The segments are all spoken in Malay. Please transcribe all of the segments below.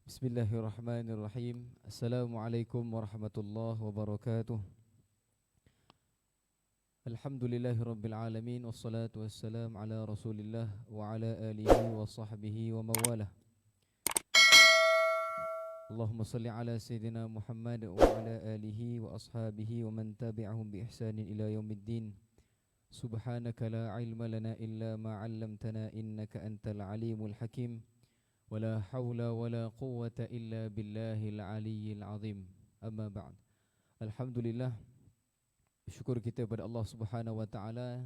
Bismillahirrahmanirrahim. Assalamualaikum warahmatullahi wabarakatuh. Alhamdulillahirabbil alamin wassalatu wassalamu ala Rasulillah wa ala alihi wa sahbihi wa mawalah. Allahumma salli ala sayyidina Muhammad wa ala alihi wa ashabihi wa man tabi'ahum bi ihsanin ila yaumiddin. Subhanaka la ilma lana illa ma 'allamtana innaka antal alimul hakim. Wala hawla wala quwwata illa billahil aliyyil azim. Amma ba'd. Alhamdulillah, syukur kita pada Allah Subhanahu wa taala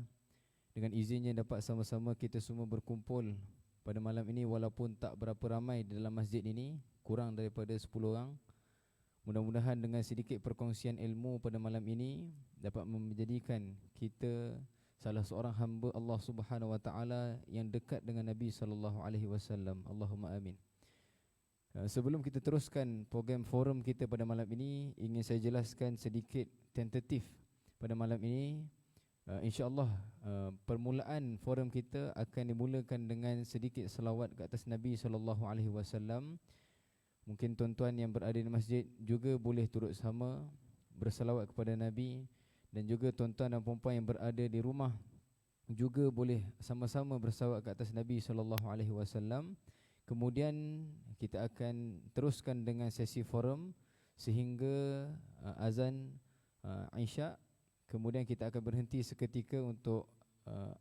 dengan izinnya dapat sama-sama kita semua berkumpul pada malam ini, walaupun tak berapa ramai di dalam masjid ini, kurang daripada 10 orang. Mudah-mudahan dengan sedikit perkongsian ilmu pada malam ini dapat menjadikan kita salah seorang hamba Allah Subhanahu wa taala yang dekat dengan Nabi sallallahu alaihi wasallam. Allahumma amin. Sebelum kita teruskan program forum kita pada malam ini, ingin saya jelaskan sedikit tentatif pada malam ini. InsyaAllah permulaan forum kita akan dimulakan dengan sedikit selawat ke atas Nabi sallallahu alaihi wasallam. Mungkin tuan-tuan yang berada di masjid juga boleh turut sama berselawat kepada Nabi, dan juga tuan-tuan dan puan-puan yang berada di rumah juga boleh sama-sama berselawat ke atas Nabi sallallahu alaihi wasallam. Kemudian kita akan teruskan dengan sesi forum sehingga azan Isyak. Kemudian kita akan berhenti seketika untuk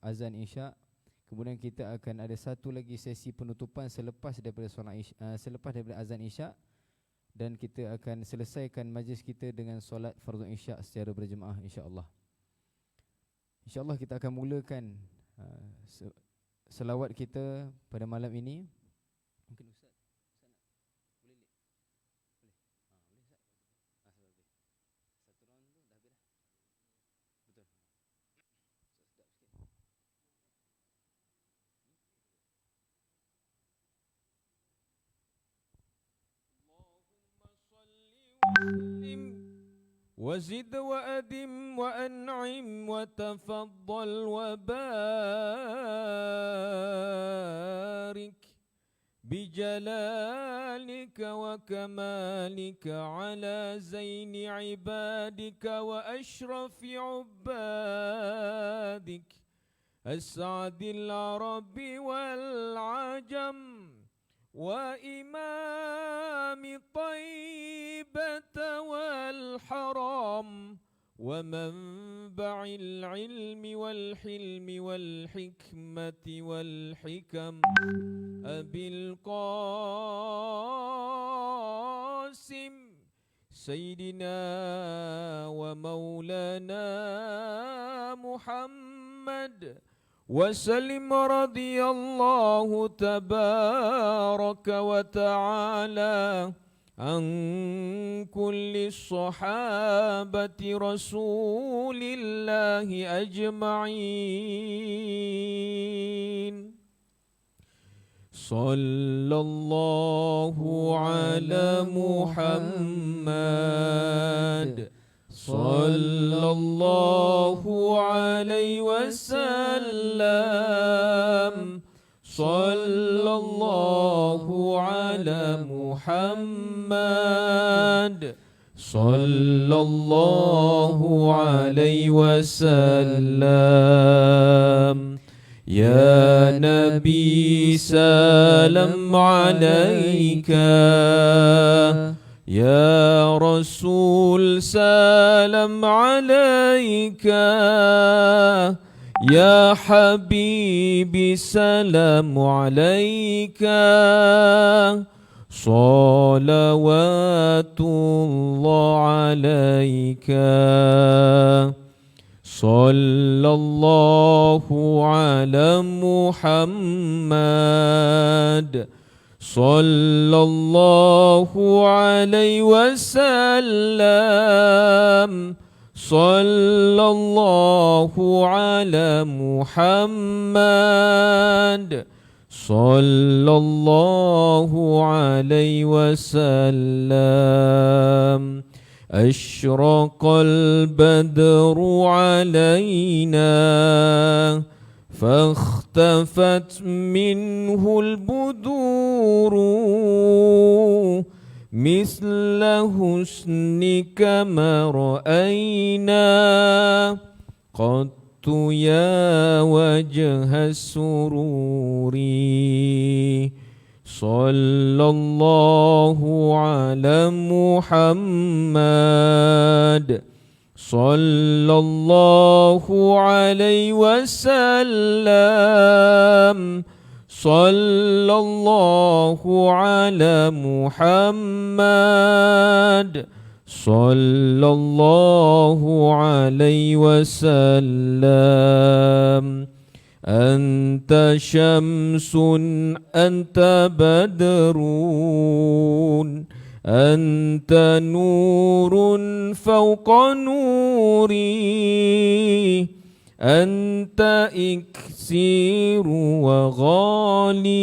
azan Isyak. Kemudian kita akan ada satu lagi sesi penutupan selepas daripada selepas daripada azan Isyak, dan kita akan selesaikan majlis kita dengan solat fardu Isyak secara berjemaah, insya-Allah. InsyaAllah kita akan mulakan selawat kita pada malam ini. Mungkin Ustaz boleh boleh. Boleh Ustaz. Satu round tu dah habis dah. Betul. Sedap sikit. وزد وأدم وأنعم وتفضل وبارك بجلالك وكمالك على زين عبادك وأشرف عبادك أسعد العرب والعجم وإمام طيبة والحرام ومنبع العلم والحلم والحكمة والحكم أبي القاسم سيدنا ومولانا محمد وسلم رضي الله تبارك وتعالى عن كل الصحابة رسول الله أجمعين. صلى الله على محمد صلى الله عليه وسلم صلى الله على محمد صلى الله عليه وسلم. يا نبي سلام عليك، يا رسول سلام عليك، يا حبيبي سلام عليك، صلوات الله عليك. صلى الله على محمد صلى الله عليه وسلم صلى الله على محمد صلى الله عليه وسلم. أشرق البدر علينا فاختفت منه البدور مثل حسنك ما رأينا قط يا وجه السرور صلى الله على محمد صلى الله عليه وسلم صلى الله على محمد صلى الله عليه وسلم أنت شمس أنت بدر أنت نور فوق نوري أنت إكسير وغالي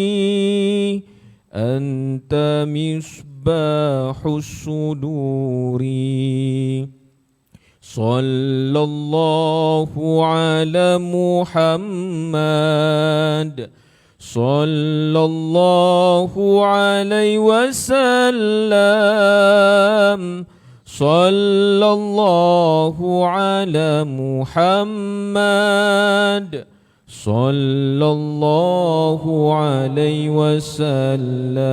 أنت مصباح الصدور صلى الله على محمد صلى الله عليه وسلم صلى الله على محمد صلى الله عليه وسلم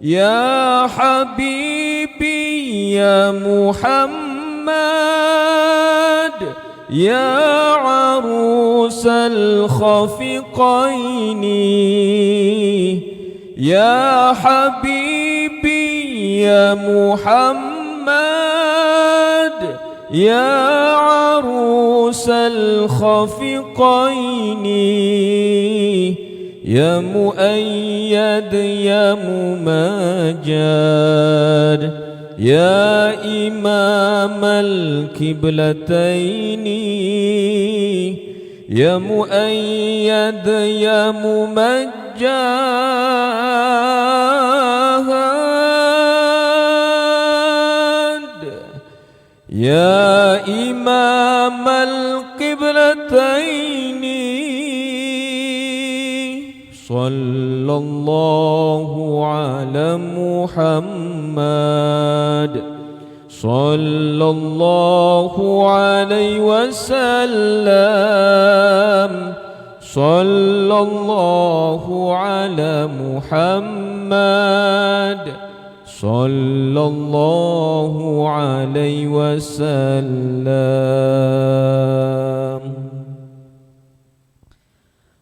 يا حبيبي يا محمد يا عروس الخفقين يا حبيبي يا محمد يا عروس الخفقين يا مؤيد يا ممجد يا إمام القبلتين يا مؤيد يا ممجد يا إمام القبلتين صلى الله على محمد صلى الله عليه وسلم صلى الله على محمد صلى الله عليه وسلم.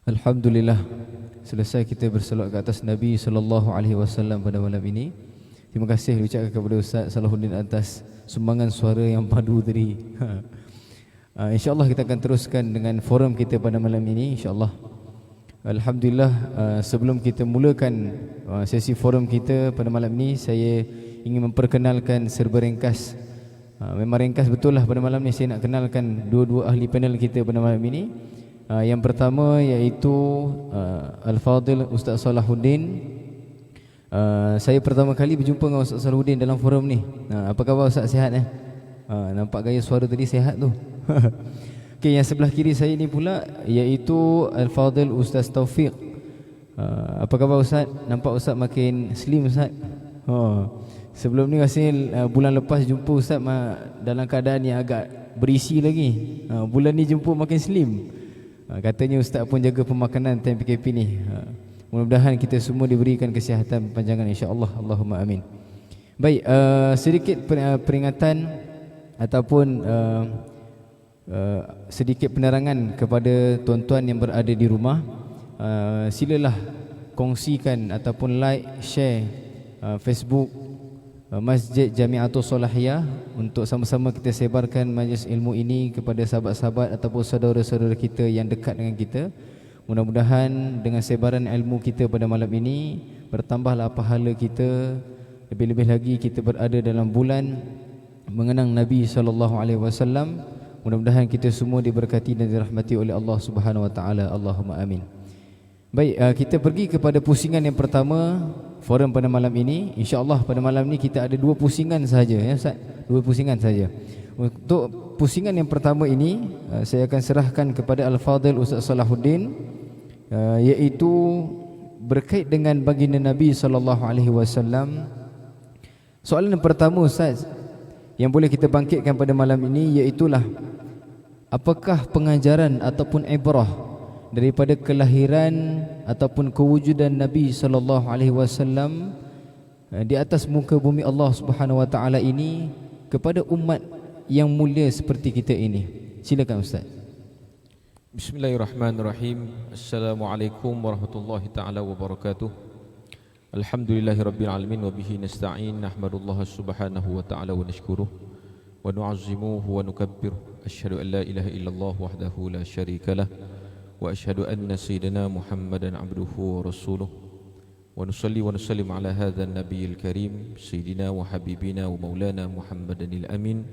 Alhamdulillah, selesai kita berselawat ke atas Nabi sallallahu alaihi wasallam pada malam ini. Terima kasih diucapkan kepada Ustaz Salahuddin atas sumbangan suara yang padu tadi. InsyaAllah kita akan teruskan dengan forum kita pada malam ini, insyaAllah. Alhamdulillah, sebelum kita mulakan sesi forum kita pada malam ini, saya ingin memperkenalkan serba ringkas. Memang ringkas betul lah pada malam ini. Saya nak kenalkan dua-dua ahli panel kita pada malam ini. Yang pertama iaitu Al-Fadhil Ustaz Salahuddin. Saya pertama kali berjumpa dengan Ustaz Salahuddin dalam forum ni. Apa khabar Ustaz, sihat nampak gaya suara tadi sihat tu. Okey, yang sebelah kiri saya ni pula iaitu Al-Fadhil Ustaz Taufiq. Apa khabar Ustaz? Nampak Ustaz makin slim Ustaz. Sebelum ni rasanya bulan lepas jumpa Ustaz dalam keadaan yang agak berisi lagi. Bulan ni jumpa makin slim. Katanya Ustaz pun jaga pemakanan time PKP ni. Mudah-mudahan kita semua diberikan kesihatan panjangan, insya-Allah. Allahumma amin. Baik, sedikit peringatan ataupun sedikit penerangan kepada tuan-tuan yang berada di rumah. Silalah kongsikan ataupun like, share Facebook Masjid Jamiatul Solahiyah untuk sama-sama kita sebarkan majlis ilmu ini kepada sahabat-sahabat ataupun saudara-saudara kita yang dekat dengan kita. Mudah-mudahan dengan sebaran ilmu kita pada malam ini bertambahlah pahala kita. Lebih-lebih lagi kita berada dalam bulan mengenang Nabi SAW. Mudah-mudahan kita semua diberkati dan dirahmati oleh Allah Subhanahu Wa Taala. Allahumma amin. Baik, kita pergi kepada pusingan yang pertama forum pada malam ini. InsyaAllah pada malam ini kita ada dua pusingan sahaja, ya Ustaz. Dua pusingan sahaja. Untuk pusingan yang pertama ini, saya akan serahkan kepada Al-Fadhil Ustaz Salahuddin, iaitu berkait dengan baginda Nabi sallallahu alaihi wasallam. Soalan yang pertama Ustaz yang boleh kita bangkitkan pada malam ini iaitulah, apakah pengajaran ataupun ibrah daripada kelahiran ataupun kewujudan Nabi sallallahu alaihi wasallam di atas muka bumi Allah Subhanahu wa taala ini kepada umat yang mulia seperti kita ini? Silakan Ustaz. Bismillahirrahmanirrahim. Assalamualaikum warahmatullahi taala wabarakatuh. Alhamdulillahirabbil alamin wa bihi nasta'in. Nahmadullah subhanahu wa ta'ala wa nashkuruh wa nu'azzimuhu wa nukabbiruh. Asyhadu an la ilaha illallah wahdahu la syarika lah wa asyhadu anna sayyidina Muhammadan abduhu wa rasuluh. Wa nusalli wa nusallim ala hadzal nabiyil karim sayyidina wa habibina wa maulana Muhammadanil amin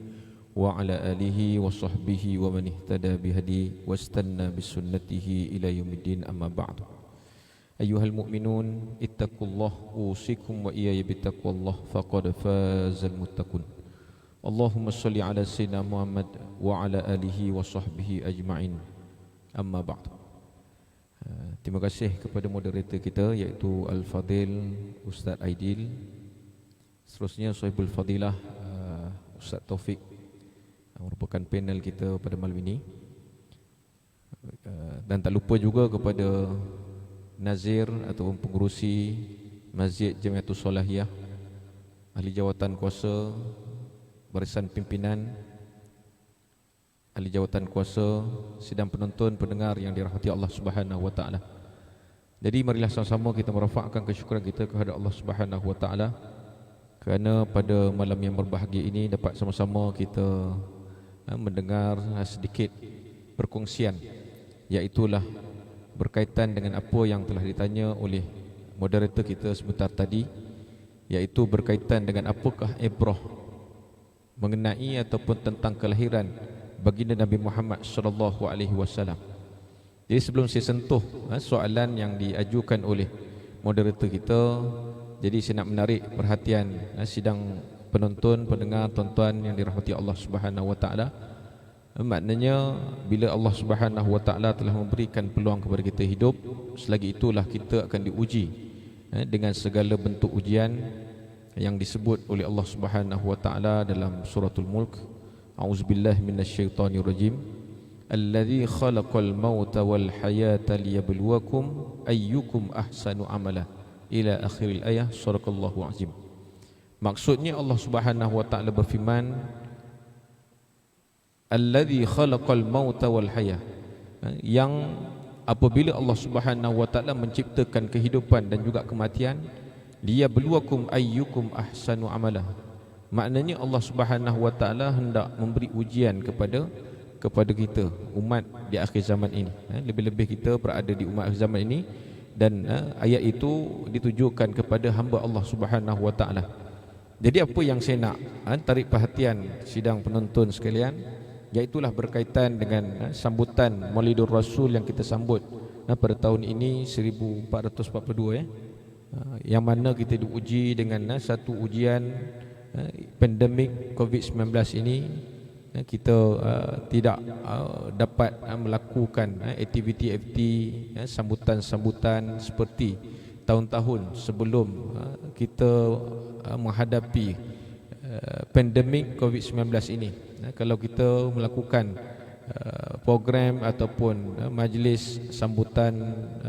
wa ala alihi wa sahbihi wa man ihtada bihadi wastanna bisunnatihi ila yaumiddin, amma ba'du. Ayyuhal mu'minun ittaqullah usikum wa iyaya bittaqwallah faqad fazal muttaqun. Allahumma salli ala sayyidina Muhammad wa ala alihi wa sahbihi ajma'in, amma ba'du. Terima kasih kepada moderator kita iaitu Al-Fadil Ustaz Aidil. Seterusnya Sahibul Fadilah Ustaz Taufik merupakan panel kita pada malam ini. Dan tak lupa juga kepada Nazir ataupun pengurusi Masjid Jamiatul Solahiyah, ahli jawatan kuasa, barisan pimpinan, ahli jawatan kuasa, sidang penonton, pendengar yang dirahmati Allah Subhanahu wa taala. Jadi marilah sama-sama kita merafakkan kesyukuran kita kepada Allah Subhanahu wa taala kerana pada malam yang berbahagia ini dapat sama-sama kita mendengar sedikit perkongsian, iaitulah berkaitan dengan apa yang telah ditanya oleh moderator kita sebentar tadi, iaitu berkaitan dengan apakah ibrah mengenai ataupun tentang kelahiran baginda Nabi Muhammad sallallahu alaihi wasallam. Jadi sebelum saya sentuh soalan yang diajukan oleh moderator kita, jadi saya nak menarik perhatian sidang penonton, pendengar, tuan-tuan yang dirahmati Allah Subhanahu wa taala. Maknanya bila Allah Subhanahu wa taala telah memberikan peluang kepada kita hidup, selagi itulah kita akan diuji dengan segala bentuk ujian yang disebut oleh Allah Subhanahu wa taala dalam suratul Mulk. A'udzubillahi minasyaitonir rajim. Allazi khalaqal mauta wal hayata liyabluwakum ayyukum ahsanu amala ila akhiril ayah. Shadaqallahu azim. Maksudnya Allah Subhanahu wa taala berfirman, Allazi khalaqal mauta wal hayah, yang apabila Allah Subhanahu wa taala menciptakan kehidupan dan juga kematian, liyabluwakum ayyukum ahsanu amala. Maknanya Allah Subhanahu wa taala hendak memberi ujian kepada kita umat di akhir zaman ini. Lebih-lebih kita berada di umat akhir zaman ini, dan ayat itu ditujukan kepada hamba Allah Subhanahu wa taala. Jadi apa yang saya nak tarik perhatian sidang penonton sekalian, iaitulah berkaitan dengan sambutan Maulidur Rasul yang kita sambut pada tahun ini 1442, yang mana kita diuji dengan satu ujian pandemik COVID-19 ini. Kita tidak dapat melakukan aktiviti-aktiviti sambutan-sambutan seperti tahun-tahun sebelum kita menghadapi pandemik COVID-19 ini. Kalau kita melakukan program ataupun majlis sambutan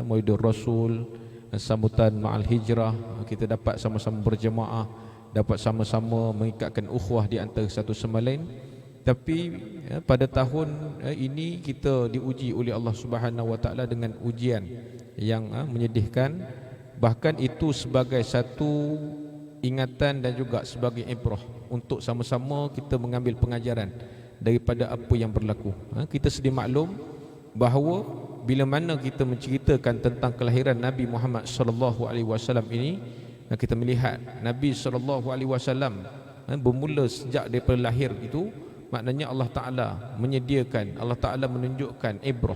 Maulidur Rasul, sambutan Ma'al Hijrah, kita dapat sama-sama berjemaah, dapat sama-sama mengikatkan ukhuwah di antara satu sama lain. Tapi pada tahun ini kita diuji oleh Allah Subhanahu wa taala dengan ujian yang menyedihkan. Bahkan itu sebagai satu ingatan dan juga sebagai ibrah untuk sama-sama kita mengambil pengajaran daripada apa yang berlaku. Kita sedia maklum bahawa bila mana kita menceritakan tentang kelahiran Nabi Muhammad sallallahu alaihi wasallam ini, kita melihat Nabi sallallahu alaihi wasallam bermula sejak daripada lahir itu. Maknanya Allah Ta'ala menyediakan, Allah Ta'ala menunjukkan ibrah,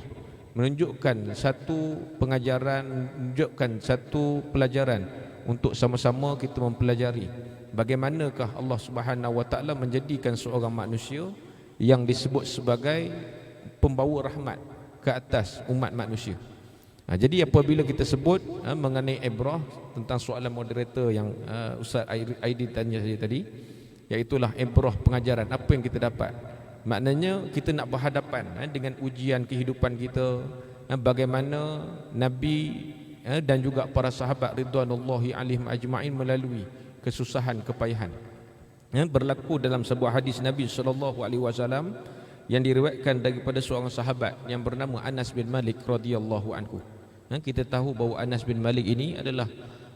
menunjukkan satu pengajaran, menunjukkan satu pelajaran untuk sama-sama kita mempelajari bagaimanakah Allah Subhanahu wa taala menjadikan seorang manusia yang disebut sebagai pembawa rahmat ke atas umat manusia. Jadi apabila kita sebut mengenai ibrah, tentang soalan moderator yang Ustaz Aidil tanya saya tadi, iaitulah ibrah pengajaran, apa yang kita dapat. Maknanya kita nak berhadapan dengan ujian kehidupan kita, bagaimana Nabi dan juga para sahabat ridwanullahi alaihim ajma'in melalui kesusahan, kepayahan. Berlaku dalam sebuah hadis Nabi SAW yang diriwayatkan daripada seorang sahabat yang bernama Anas bin Malik radhiyallahu anhu. Kita tahu bahawa Anas bin Malik ini adalah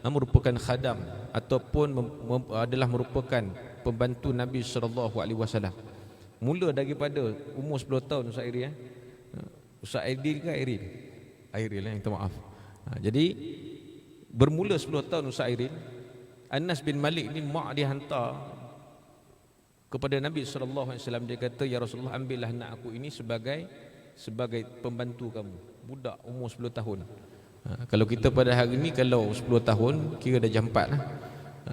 merupakan khadam ataupun adalah merupakan pembantu Nabi SAW. Mula daripada umur 10 tahun Ustaz Aidil Ustaz Aidil ke Aidil? Aidil lah, minta maaf. Jadi bermula 10 tahun Ustaz Aidil, Anas bin Malik ni mak dia hantar kepada Nabi SAW. Dia kata, ya Rasulullah, ambillah anak aku ini sebagai pembantu kamu. Budak umur 10 tahun. Kalau kita pada hari ni, kalau 10 tahun kira dah jam 4 lah.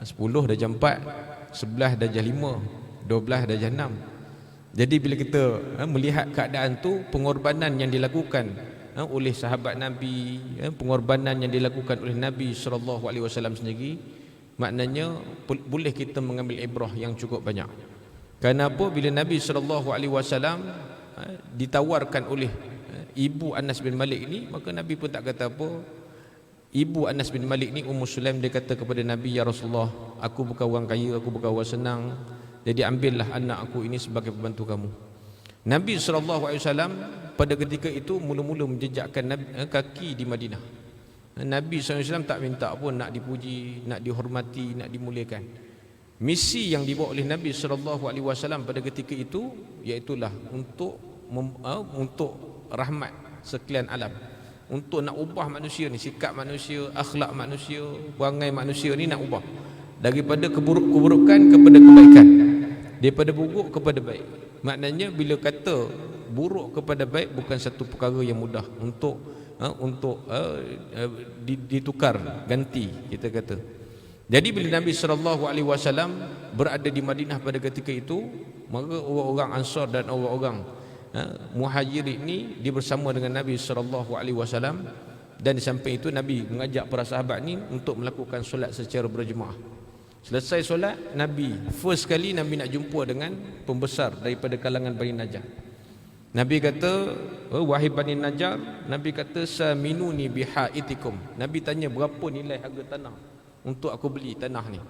10 dah jam 4, 11 dah jam 5, 12 dah jam 6. Jadi bila kita melihat keadaan tu, pengorbanan yang dilakukan oleh sahabat Nabi, pengorbanan yang dilakukan oleh Nabi SAW sendiri, maknanya boleh kita mengambil ibrah yang cukup banyak. Kenapa? Bila Nabi SAW ditawarkan oleh ibu Anas bin Malik ni, maka Nabi pun tak kata apa. Ibu Anas bin Malik ni, Ummu Sulaim, dia kata kepada Nabi, ya Rasulullah, aku bukan orang kaya, aku bukan orang senang, jadi ambillah anak aku ini sebagai pembantu kamu. Nabi SAW pada ketika itu mula-mula menjejakkan kaki di Madinah. Nabi SAW tak minta pun nak dipuji, nak dihormati, nak dimuliakan. Misi yang dibawa oleh Nabi SAW pada ketika itu, iaitulah untuk rahmat sekalian alam, untuk nak ubah manusia ni, sikap manusia, akhlak manusia, perangai manusia ni nak ubah daripada keburukan kepada kebaikan, daripada buruk kepada baik. Maknanya bila kata buruk kepada baik, bukan satu perkara yang mudah untuk ditukar, ganti, kita kata. Jadi bila Nabi SAW berada di Madinah pada ketika itu, maka orang-orang Ansar dan orang-orang Muhajirin ni dia bersama dengan Nabi SAW, dan di samping itu Nabi mengajak para sahabat ni untuk melakukan solat secara berjemaah. Selesai solat, Nabi first kali Nabi nak jumpa dengan pembesar daripada kalangan Bani Najjar. Nabi kata, wahai Bani Najjar, Nabi kata, saminuni bihaitikum. Nabi tanya berapa nilai harga tanah untuk aku beli tanah ni.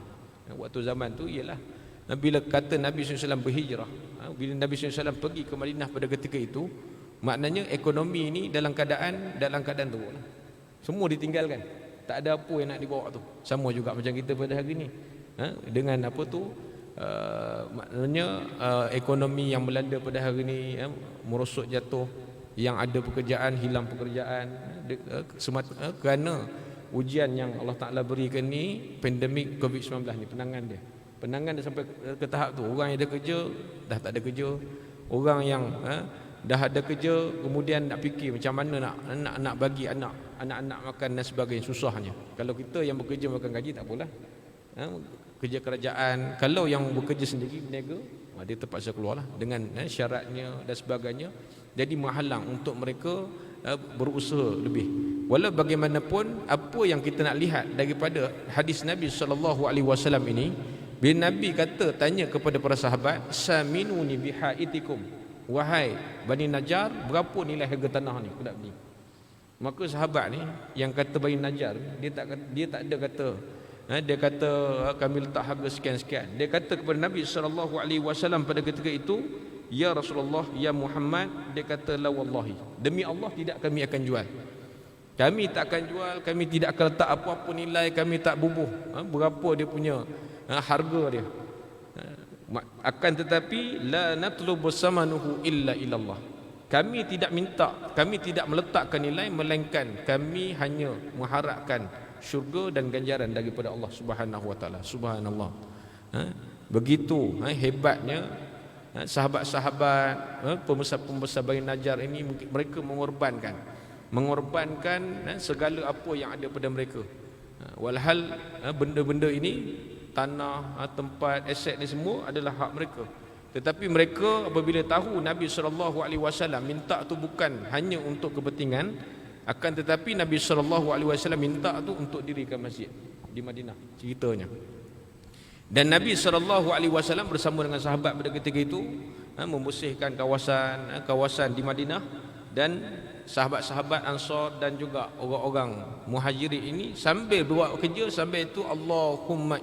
Waktu zaman tu ialah bila kata Nabi SAW berhijrah, bila Nabi SAW pergi ke Madinah pada ketika itu, maknanya ekonomi ni dalam keadaan teruk. Semua ditinggalkan, tak ada apa yang nak dibawa tu. Sama juga macam kita pada hari ni, dengan apa tu, maknanya ekonomi yang melanda pada hari ni, merosot jatuh, yang ada pekerjaan hilang pekerjaan, kerana ujian yang Allah Ta'ala berikan ni, pandemik COVID-19 ni, penangan dia sampai ke tahap tu. Orang yang ada kerja dah tak ada kerja, orang yang dah ada kerja kemudian nak fikir macam mana nak bagi anak-anak makan dan sebagainya, susahnya. Kalau kita yang bekerja makan gaji tak apalah, kerja kerajaan. Kalau yang bekerja sendiri berniaga, dia terpaksa keluarlah dengan syaratnya dan sebagainya. Jadi menghalang untuk mereka berusaha lebih. Walau bagaimanapun, apa yang kita nak lihat daripada hadis Nabi SAW ini, bila Nabi kata, tanya kepada para sahabat, saminuni bihaitikum, wahai Bani Najjar, berapa nilai harga tanah ni aku nak beli. Maka sahabat ni yang kata Bani Najjar, dia tak ada kata, dia kata kami letak harga sekian-sekian. Dia kata kepada Nabi SAW pada ketika itu, ya Rasulullah, ya Muhammad, dia kata, la wallahi, demi Allah tidak kami akan jual. Kami tak akan jual, kami tidak akan letak apa-apa nilai, kami tak bubuh berapa dia punya harga dia. Akan tetapi la natlubu samanuhu illa ilallah, kami tidak minta, kami tidak meletakkan nilai, melainkan kami hanya mengharapkan syurga dan ganjaran daripada Allah Subhanahu wa taala. Subhanallah. Begitu hebatnya sahabat-sahabat, pembesar-pembesar Bani Najjar ini. Mereka mengorbankan segala apa yang ada pada mereka. Walhal benda-benda ini, tanah, tempat, aset ni semua adalah hak mereka. Tetapi mereka apabila tahu Nabi SAW minta tu bukan hanya untuk kepentingan Akan tetapi Nabi SAW minta tu untuk dirikan masjid di Madinah ceritanya. Dan Nabi SAW bersama dengan sahabat pada ketika itu membersihkan kawasan di Madinah, dan sahabat-sahabat Ansar dan juga orang-orang Muhajirin ini sambil buat kerja, sambil itu Allahumma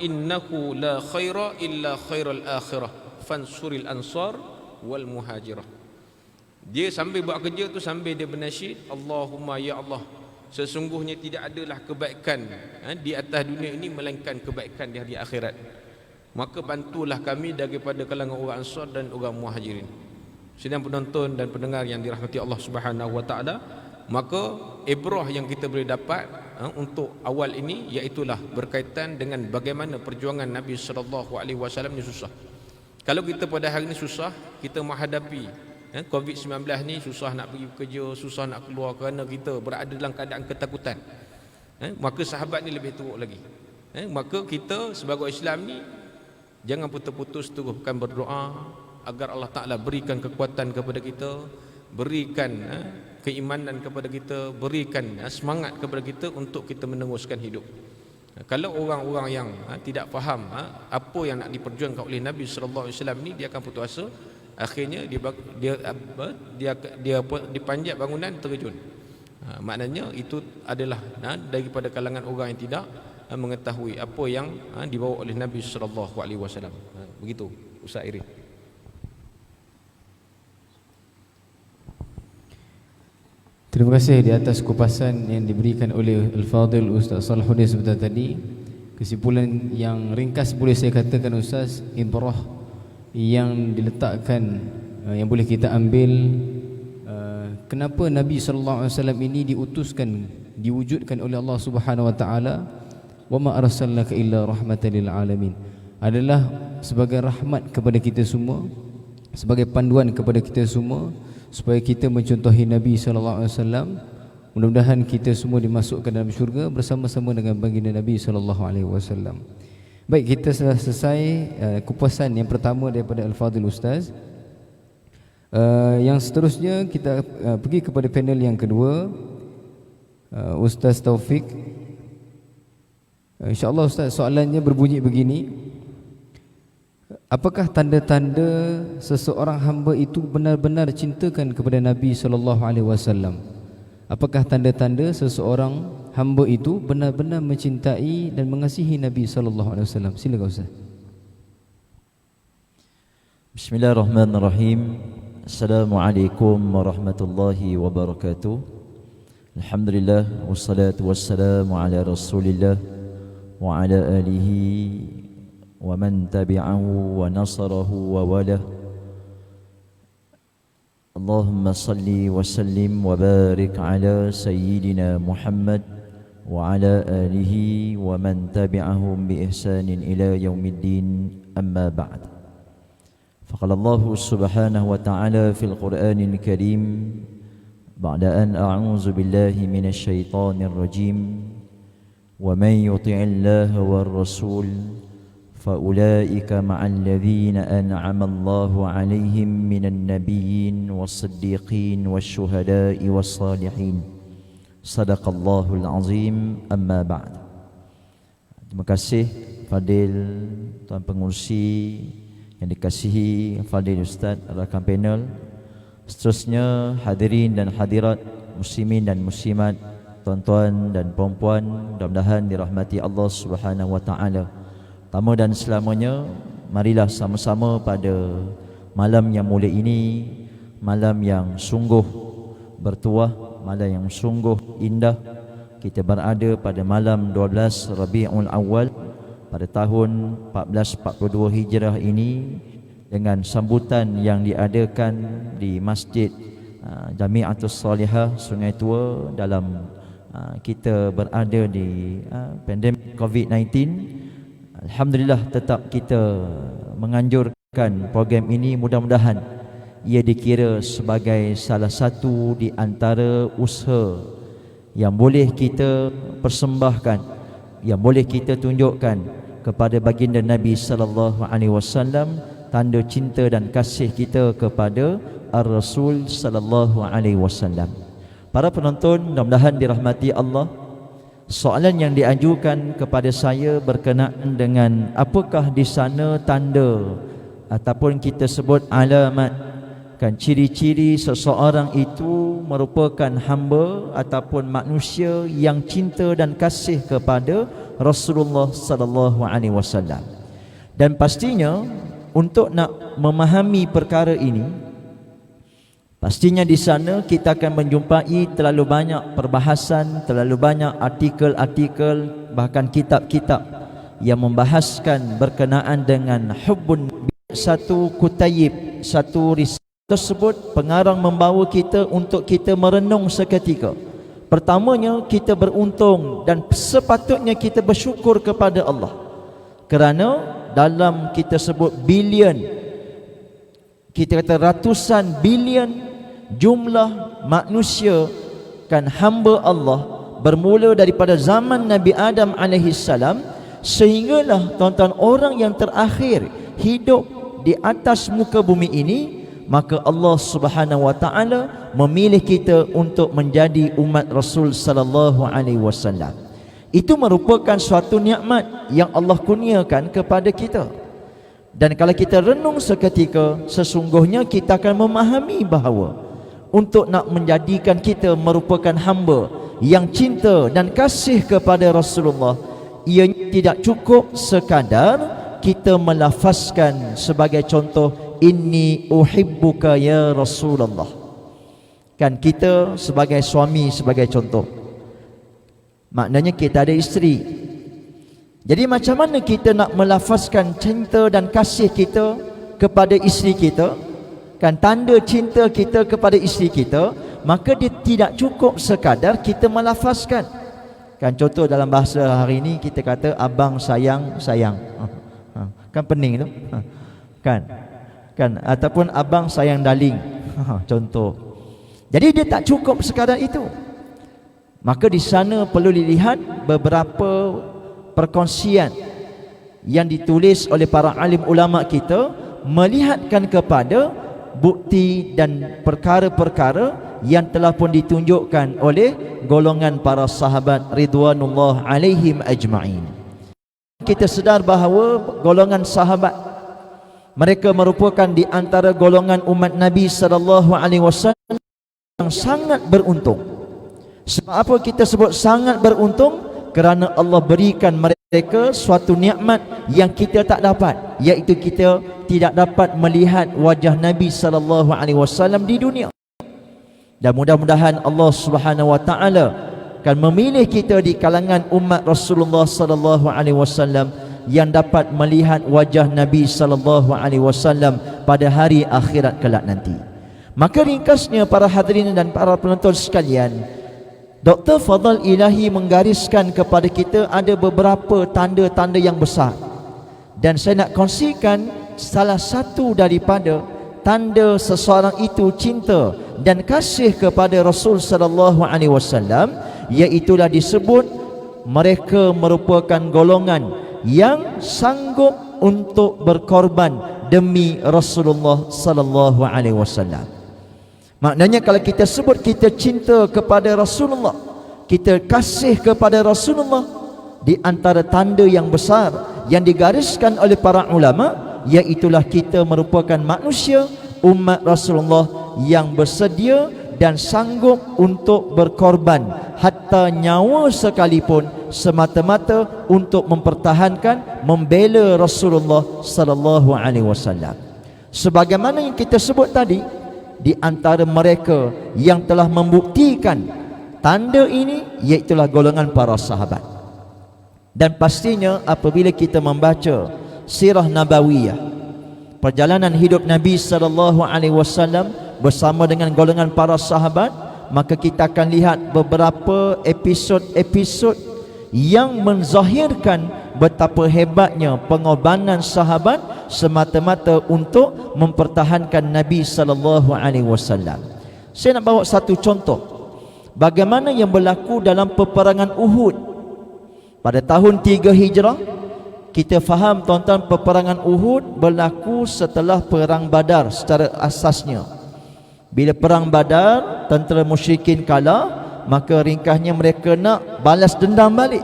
innahu la khaira illa khairal akhirah fansuril ansar wal muhajirah. Dia sambil buat kerja tu sambil dia bernasyid, Allahumma ya Allah, sesungguhnya tidak adalah kebaikan di atas dunia ini melainkan kebaikan di hari akhirat. Maka bantulah kami daripada kalangan orang Ansar dan orang Muhajirin. Sedang penonton dan pendengar yang dirahmati Allah Subhanahu wa taala, maka ibrah yang kita boleh dapat untuk awal ini iaitulah berkaitan dengan bagaimana perjuangan Nabi sallallahu alaihi wasallam ni susah. Kalau kita pada hari ini susah, kita menghadapi COVID-19 ni, susah nak pergi kerja, susah nak keluar kerana kita berada dalam keadaan ketakutan, maka sahabat ni lebih teruk lagi. Maka kita sebagai Islam ni jangan putus-putus teruskan berdoa agar Allah Ta'ala berikan kekuatan kepada kita, berikan keimanan kepada kita, berikan semangat kepada kita untuk kita meneruskan hidup. Kalau orang-orang yang tidak faham apa yang nak diperjuangkan oleh Nabi sallallahu alaihi wasallam ni, dia akan putus asa. Akhirnya dia dipanjat bangunan, terjun. Maknanya itu adalah daripada kalangan orang yang tidak mengetahui apa yang dibawa oleh Nabi sallallahu alaihi wasallam. Begitu Ustaz Irin. Terima kasih di atas kupasan yang diberikan oleh Al-Fadhil Ustaz Salahuddin sebentar tadi. Kesimpulan yang ringkas boleh saya katakan Ustaz, ibrah yang diletakkan yang boleh kita ambil, kenapa Nabi sallallahu alaihi wasallam ini diutuskan, diwujudkan oleh Allah Subhanahu wa taala, wa ma arsalnaka illa rahmatan lil alamin, adalah sebagai rahmat kepada kita semua, sebagai panduan kepada kita semua supaya kita mencontohi Nabi sallallahu alaihi wasallam. Mudah-mudahan kita semua dimasukkan dalam syurga bersama-sama dengan baginda Nabi sallallahu alaihi wasallam. Baik, kita sudah selesai kupasan yang pertama daripada Al-Fadhil Ustaz. Yang seterusnya kita pergi kepada panel yang kedua, Ustaz Taufik. InsyaAllah Ustaz, soalannya berbunyi begini: apakah tanda-tanda seseorang hamba itu benar-benar cintakan kepada Nabi sallallahu alaihi wasallam? Apakah tanda-tanda seseorang hamba itu benar-benar mencintai dan mengasihi Nabi sallallahu alaihi wasallam? Silakan Ustaz. Bismillahirrahmanirrahim. Assalamualaikum warahmatullahi wabarakatuh. Alhamdulillah wassalatu wassalamu ala Rasulillah wa ala alihi wa man tabi'ahu wa nasarahu wa walah. Allahumma salli wa sallim wa barik ala sayyidina Muhammad wa ala alihi wa man tabi'ahum bi ihsanin ila yaumiddin, amma ba'd. Faqala Allah subhanahu wa ta'ala fil Qur'anil Karim ba'da an a'udzu billahi minasy syaithanir rajim, wa man yuti'illaha war rasul فَأُولَئِكَ مَعَ الَّذِينَ أَنْعَمَ اللَّهُ عَلَيْهِمْ مِنَ النَّبِيِّينَ وَالصِّدِّيقِينَ وَالشُّهَدَاءِ وَالصَّالِحِينَ صَدَقَ اللَّهُ الْعَظِيمُ. أَمَّا بَعْدُ. Terima kasih Fadil Tuan Pengurusi yang dikasihi, Fadil Ustaz, rakan panel. Seterusnya hadirin dan hadirat, muslimin dan muslimat, tuan-tuan dan puan-puan, mudah-mudahan dirahmati Allah Subhanahu wa taala. Pertama dan selamanya, marilah sama-sama pada malam yang mulia ini, malam yang sungguh bertuah, malam yang sungguh indah. Kita berada pada malam 12 Rabiul Awal pada tahun 1442 Hijrah ini, dengan sambutan yang diadakan di Masjid Jamiatus Salihah Sungai Tua dalam kita berada di pandemik COVID-19. Alhamdulillah, tetap kita menganjurkan program ini. Mudah-mudahan ia dikira sebagai salah satu di antara usaha yang boleh kita persembahkan, yang boleh kita tunjukkan kepada baginda Nabi sallallahu alaihi wasallam tanda cinta dan kasih kita kepada Ar-Rasul sallallahu alaihi wasallam. Para penonton, mudah-mudahan dirahmati Allah. Soalan yang diajukan kepada saya berkenaan dengan apakah di sana tanda ataupun kita sebut alamat, kan, ciri-ciri seseorang itu merupakan hamba ataupun manusia yang cinta dan kasih kepada Rasulullah sallallahu alaihi wasallam. Dan pastinya untuk nak memahami perkara ini, pastinya di sana kita akan menjumpai terlalu banyak perbahasan, terlalu banyak artikel-artikel, bahkan kitab-kitab yang membahaskan berkenaan dengan hubbun. Satu kutayib, satu risalah tersebut pengarang membawa kita untuk kita merenung seketika. Pertamanya, kita beruntung dan sepatutnya kita bersyukur kepada Allah, kerana dalam kita sebut bilion, kita kata ratusan bilion jumlah manusia, kan, hamba Allah, bermula daripada zaman Nabi Adam alaihi salam sehinggalah tuan-tuan orang yang terakhir hidup di atas muka bumi ini. Maka Allah Subhanahu wa taala memilih kita untuk menjadi umat Rasul sallallahu alaihi wasallam. Itu merupakan suatu nikmat yang Allah kurniakan kepada kita. Dan kalau kita renung seketika, sesungguhnya kita akan memahami bahawa untuk nak menjadikan kita merupakan hamba yang cinta dan kasih kepada Rasulullah, ianya tidak cukup sekadar kita melafazkan sebagai contoh, inni uhibbuka ya Rasulullah. Kan, kita sebagai suami sebagai contoh, maknanya kita ada isteri. Jadi macam mana kita nak melafazkan cinta dan kasih kita kepada isteri kita, kan, tanda cinta kita kepada isteri kita, maka dia tidak cukup sekadar kita melafazkan. Kan, contoh dalam bahasa hari ini kita kata abang sayang, sayang. Kan pening tu. Kan, ataupun abang sayang darling. Contoh. Jadi dia tak cukup sekadar itu. Maka di sana perlu dilihat beberapa perkongsian yang ditulis oleh para alim ulama kita, melihatkan kepada bukti dan perkara-perkara yang telah pun ditunjukkan oleh golongan para sahabat ridwanullah alaihim ajma'in. Kita sedar bahawa golongan sahabat, mereka merupakan di antara golongan umat Nabi sallallahu alaihi wasallam yang sangat beruntung. Sebab apa kita sebut sangat beruntung? Kerana Allah berikan mereka suatu nikmat yang kita tak dapat, iaitu kita tidak dapat melihat wajah Nabi sallallahu alaihi wasallam di dunia. Dan mudah-mudahan Allah Subhanahu wa taala akan memilih kita di kalangan umat Rasulullah sallallahu alaihi wasallam yang dapat melihat wajah Nabi sallallahu alaihi wasallam pada hari akhirat kelak nanti. Maka ringkasnya para hadirin dan para penonton sekalian, Dr. Fadhal Ilahi menggariskan kepada kita ada beberapa tanda-tanda yang besar. Dan saya nak kongsikan salah satu daripada tanda seseorang itu cinta dan kasih kepada Rasul sallallahu alaihi wasallam, iaitulah disebut mereka merupakan golongan yang sanggup untuk berkorban demi Rasulullah sallallahu alaihi wasallam. Maknanya kalau kita sebut kita cinta kepada Rasulullah, kita kasih kepada Rasulullah, di antara tanda yang besar yang digariskan oleh para ulama, iaitulah kita merupakan manusia umat Rasulullah yang bersedia dan sanggup untuk berkorban hatta nyawa sekalipun, semata-mata untuk mempertahankan, membela Rasulullah sallallahu alaihi wasallam. Sebagaimana yang kita sebut tadi, di antara mereka yang telah membuktikan tanda ini iaitulah golongan para sahabat. Dan pastinya apabila kita membaca sirah nabawiyah, perjalanan hidup Nabi sallallahu alaihi wasallam bersama dengan golongan para sahabat, maka kita akan lihat beberapa episod-episod yang menzahirkan betapa hebatnya pengorbanan sahabat semata-mata untuk mempertahankan Nabi sallallahu alaihi wasallam. Saya nak bawa satu contoh bagaimana yang berlaku dalam peperangan Uhud pada tahun 3 Hijrah, Kita faham tuan-tuan, peperangan Uhud berlaku setelah perang Badar secara asasnya. Bila perang Badar, tentera musyrikin kalah, maka ringkasnya mereka nak balas dendam balik.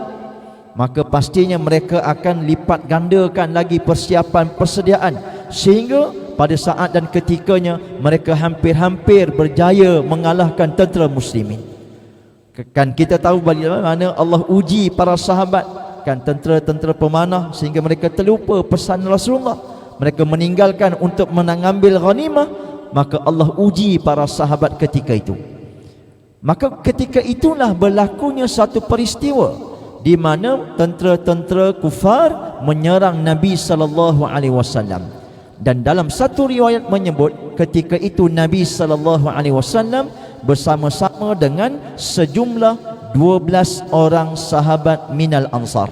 Maka pastinya mereka akan lipat gandakan lagi persiapan persediaan, sehingga pada saat dan ketikanya mereka hampir-hampir berjaya mengalahkan tentera muslimin. Kan kita tahu bagaimana Allah uji para sahabat, kan, tentera-tentera pemanah, sehingga mereka terlupa pesan Rasulullah. Mereka meninggalkan untuk mengambil ghanimah, maka Allah uji para sahabat ketika itu. Maka ketika itulah berlakunya satu peristiwa di mana tentera-tentera kufar menyerang Nabi SAW. Dan dalam satu riwayat menyebut ketika itu Nabi SAW bersama-sama dengan sejumlah 12 orang sahabat minal ansar.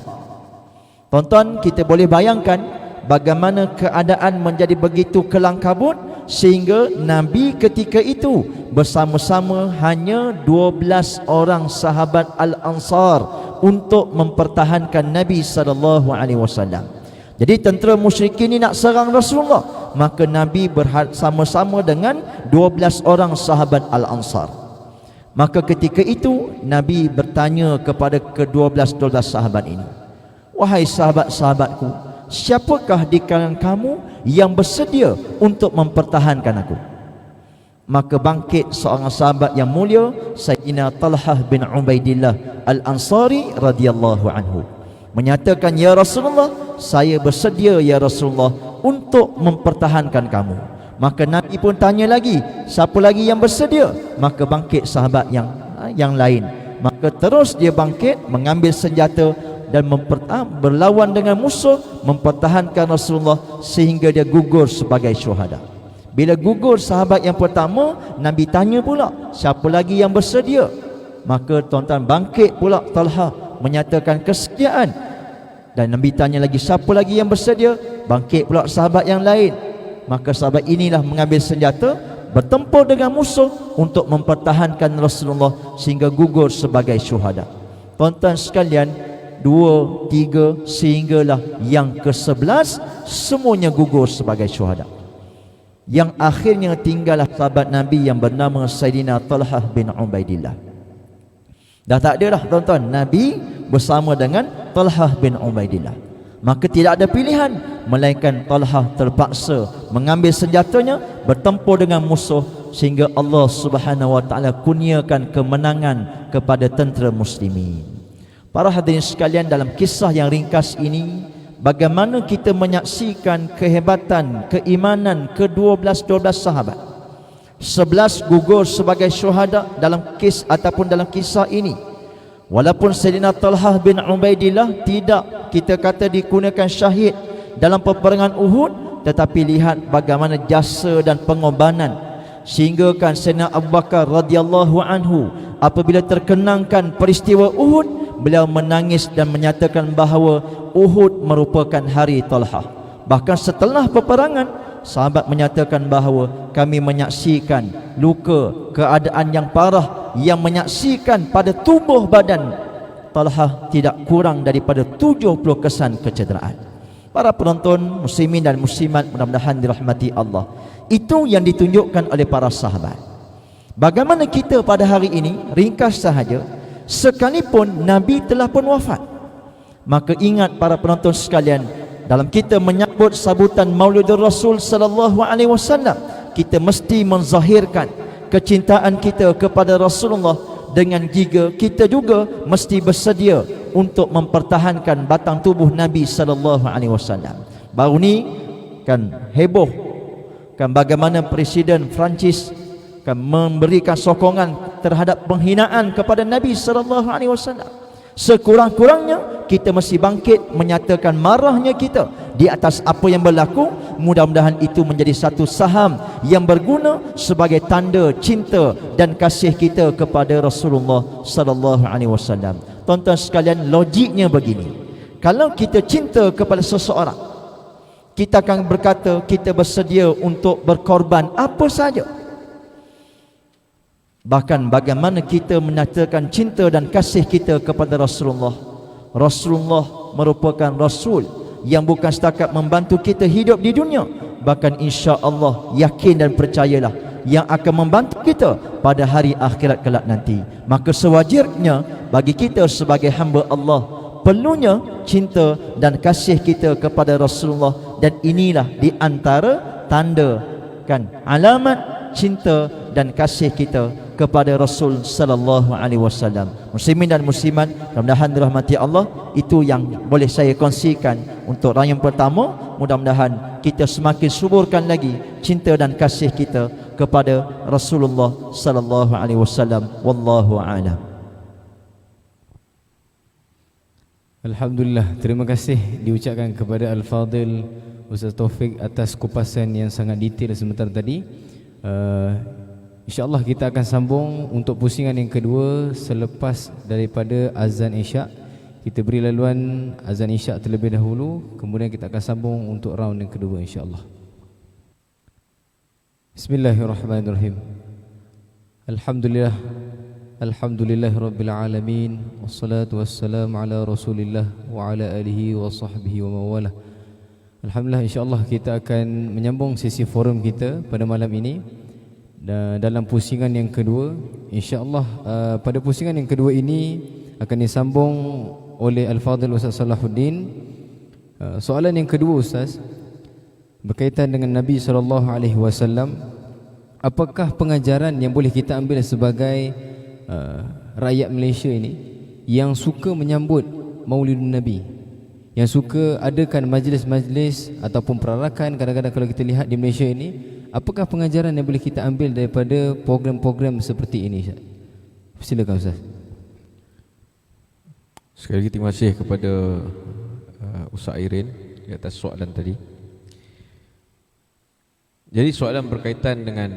Tuan-tuan, kita boleh bayangkan bagaimana keadaan menjadi begitu kelang kabut, sehingga Nabi ketika itu bersama-sama hanya 12 orang sahabat Al-Ansar untuk mempertahankan Nabi SAW. Jadi tentera musyrikin ini nak serang Rasulullah, maka Nabi bersama-sama dengan 12 orang sahabat Al-Ansar. Maka ketika itu Nabi bertanya kepada ke-12 sahabat ini, "Wahai sahabat-sahabatku, siapakah di kalangan kamu yang bersedia untuk mempertahankan aku?" Maka bangkit seorang sahabat yang mulia, Sayyidina Talhah bin Ubaidillah Al-Ansari radhiyallahu anhu, menyatakan, "Ya Rasulullah, saya bersedia ya Rasulullah untuk mempertahankan kamu." Maka Nabi pun tanya lagi, "Siapa lagi yang bersedia?" Maka bangkit sahabat yang lain. Maka terus dia bangkit, mengambil senjata dan berlawan dengan musuh, mempertahankan Rasulullah sehingga dia gugur sebagai syuhada. Bila gugur sahabat yang pertama, Nabi tanya pula, "Siapa lagi yang bersedia?" Maka tuan-tuan, bangkit pula Talha menyatakan kesediaan. Dan Nabi tanya lagi, "Siapa lagi yang bersedia?" Bangkit pula sahabat yang lain. Maka sahabat inilah mengambil senjata, bertempur dengan musuh untuk mempertahankan Rasulullah sehingga gugur sebagai syuhada. Tuan-tuan sekalian, 2, 3 sehinggalah yang ke-11 semuanya gugur sebagai syuhada. Yang akhirnya tinggallah sahabat Nabi yang bernama Sayyidina Talhah bin Ubaidillah. Dah tak ada dah tuan-tuan, Nabi bersama dengan Talhah bin Ubaidillah. Maka tidak ada pilihan melainkan Talhah terpaksa mengambil senjatanya, bertempur dengan musuh sehingga Allah Subhanahu wa taala kurniakan kemenangan kepada tentera muslimin. Para hadirin sekalian, dalam kisah yang ringkas ini, bagaimana kita menyaksikan kehebatan keimanan ke-12 sahabat. 11 gugur sebagai syuhada dalam dalam kisah ini. Walaupun Sayyidina Talhah bin Ubaidillah tidak kita kata digunakan syahid dalam peperangan Uhud, tetapi lihat bagaimana jasa dan pengorbanan, sehingga kan Sayyidina Abu Bakar radhiyallahu anhu apabila terkenangkan peristiwa Uhud, beliau menangis dan menyatakan bahawa Uhud merupakan hari Talhah. Bahkan setelah peperangan, sahabat menyatakan bahawa kami menyaksikan luka, keadaan yang parah yang menyaksikan pada tubuh badan Talhah tidak kurang daripada 70 kesan kecederaan. Para penonton muslimin dan muslimat mudah-mudahan dirahmati Allah, itu yang ditunjukkan oleh para sahabat. Bagaimana kita pada hari ini, ringkas sahaja, sekalipun Nabi telah pun wafat, maka ingat para penonton sekalian, dalam kita menyambut sambutan Maulidur Rasul sallallahu alaihi wasallam, kita mesti menzahirkan kecintaan kita kepada Rasulullah dengan jika kita juga mesti bersedia untuk mempertahankan batang tubuh Nabi sallallahu alaihi wasallam. Baru ni kan heboh kan bagaimana Presiden Perancis kan memberikan sokongan terhadap penghinaan kepada Nabi sallallahu alaihi wasallam. Sekurang-kurangnya kita mesti bangkit menyatakan marahnya kita di atas apa yang berlaku. Mudah-mudahan itu menjadi satu saham yang berguna sebagai tanda cinta dan kasih kita kepada Rasulullah sallallahu alaihi wasallam. Tuan-tuan sekalian, logiknya begini. Kalau kita cinta kepada seseorang, kita akan berkata kita bersedia untuk berkorban apa saja. Bahkan bagaimana kita menyatakan cinta dan kasih kita kepada Rasulullah. Rasulullah merupakan Rasul yang bukan setakat membantu kita hidup di dunia, bahkan insya-Allah yakin dan percayalah yang akan membantu kita pada hari akhirat kelak nanti. Maka sewajarnya bagi kita sebagai hamba Allah perlunya cinta dan kasih kita kepada Rasulullah, dan inilah di antara tanda kan alamat cinta dan kasih kita kepada Rasul sallallahu alaihi wasallam. Muslimin dan muslimat, mudah-mudahan dirahmati Allah, itu yang boleh saya kongsikan untuk rayaan pertama. Mudah-mudahan kita semakin suburkan lagi cinta dan kasih kita kepada Rasulullah sallallahu alaihi wasallam. Wallahu a'lam. Alhamdulillah, terima kasih diucapkan kepada Al-Fadil Ustaz Taufik atas kupasan yang sangat detail sebentar tadi. InsyaAllah kita akan sambung untuk pusingan yang kedua selepas daripada azan Isyak. Kita beri laluan azan Isyak terlebih dahulu, kemudian kita akan sambung untuk round yang kedua insyaAllah. Bismillahirrahmanirrahim. Alhamdulillah, alhamdulillahirabbil alamin, wassalatu wassalamu ala Rasulillah wa ala alihi wa sahbihi wa mawalah. Alhamdulillah, insyaAllah kita akan menyambung sesi forum kita pada malam ini. Dan dalam pusingan yang kedua, insyaAllah pada pusingan yang kedua ini akan disambung oleh Al-Fadhil Ustaz Salahuddin. Soalan yang kedua Ustaz berkaitan dengan Nabi SAW. Apakah pengajaran yang boleh kita ambil sebagai rakyat Malaysia ini yang suka menyambut Maulidun Nabi, yang suka adakan majlis-majlis ataupun perarakan kadang-kadang kalau kita lihat di Malaysia ini, apakah pengajaran yang boleh kita ambil daripada program-program seperti ini Ustaz? Silakan Ustaz. Sekali lagi terima kasih kepada Ustaz Airin di atas soalan tadi. Jadi soalan berkaitan dengan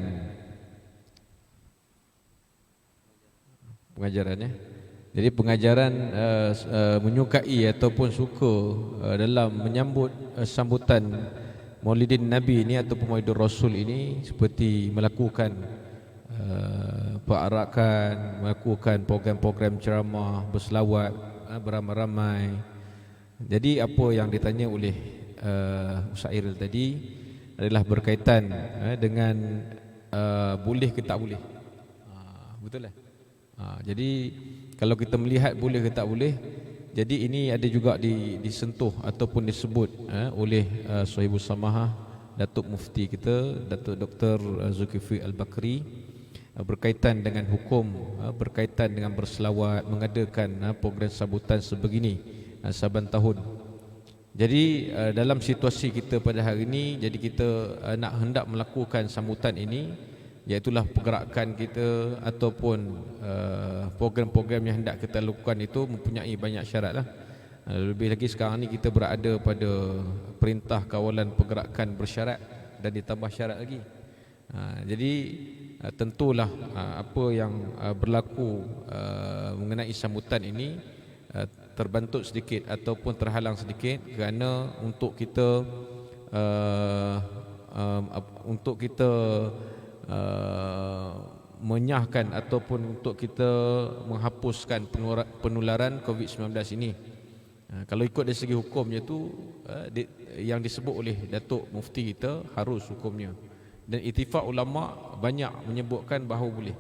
pengajarannya. Jadi pengajaran menyukai ataupun suka dalam menyambut sambutan Maulidin Nabi ini ataupun Maulidur Rasul ini, seperti melakukan perarakan, melakukan program-program ceramah, berselawat beramai-ramai. Jadi apa yang ditanya oleh Ustaz Iril tadi adalah berkaitan dengan boleh ke tak boleh. Betul lah. Jadi kalau kita melihat boleh ke tak boleh, jadi ini ada juga disentuh ataupun disebut oleh Sahibul Samahah Datuk Mufti kita, Datuk Dr. Zulkifli Al-Bakri, berkaitan dengan hukum, berkaitan dengan berselawat, mengadakan program sambutan sebegini saban tahun. Jadi dalam situasi kita pada hari ini, jadi kita nak hendak melakukan sambutan ini, iaitulah pergerakan kita ataupun program-program yang hendak kita lakukan itu mempunyai banyak syarat lah. Lebih lagi sekarang ni kita berada pada perintah kawalan pergerakan bersyarat dan ditambah syarat lagi. Jadi tentulah apa yang berlaku mengenai sambutan ini terbantut sedikit ataupun terhalang sedikit kerana untuk kita menyahkan ataupun untuk kita menghapuskan penularan COVID-19 ini. Kalau ikut dari segi hukumnya tu, yang disebut oleh Datuk Mufti kita harus hukumnya. Dan ittifaq ulama banyak menyebutkan bahawa boleh.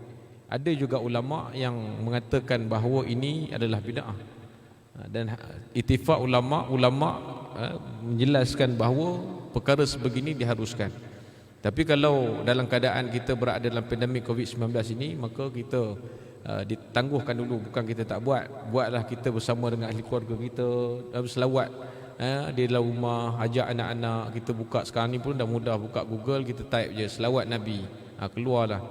Ada juga ulama yang mengatakan bahawa ini adalah bid'ah. Dan ittifaq ulama menjelaskan bahawa perkara sebegini diharuskan. Tapi kalau dalam keadaan kita berada dalam pandemik COVID-19 ini, maka kita ditangguhkan dulu, bukan kita tak buat. Buatlah kita bersama dengan ahli keluarga kita, berselawat di dalam rumah, ajak anak-anak. Kita buka sekarang ni pun dah mudah, buka Google, kita type je selawat Nabi, keluarlah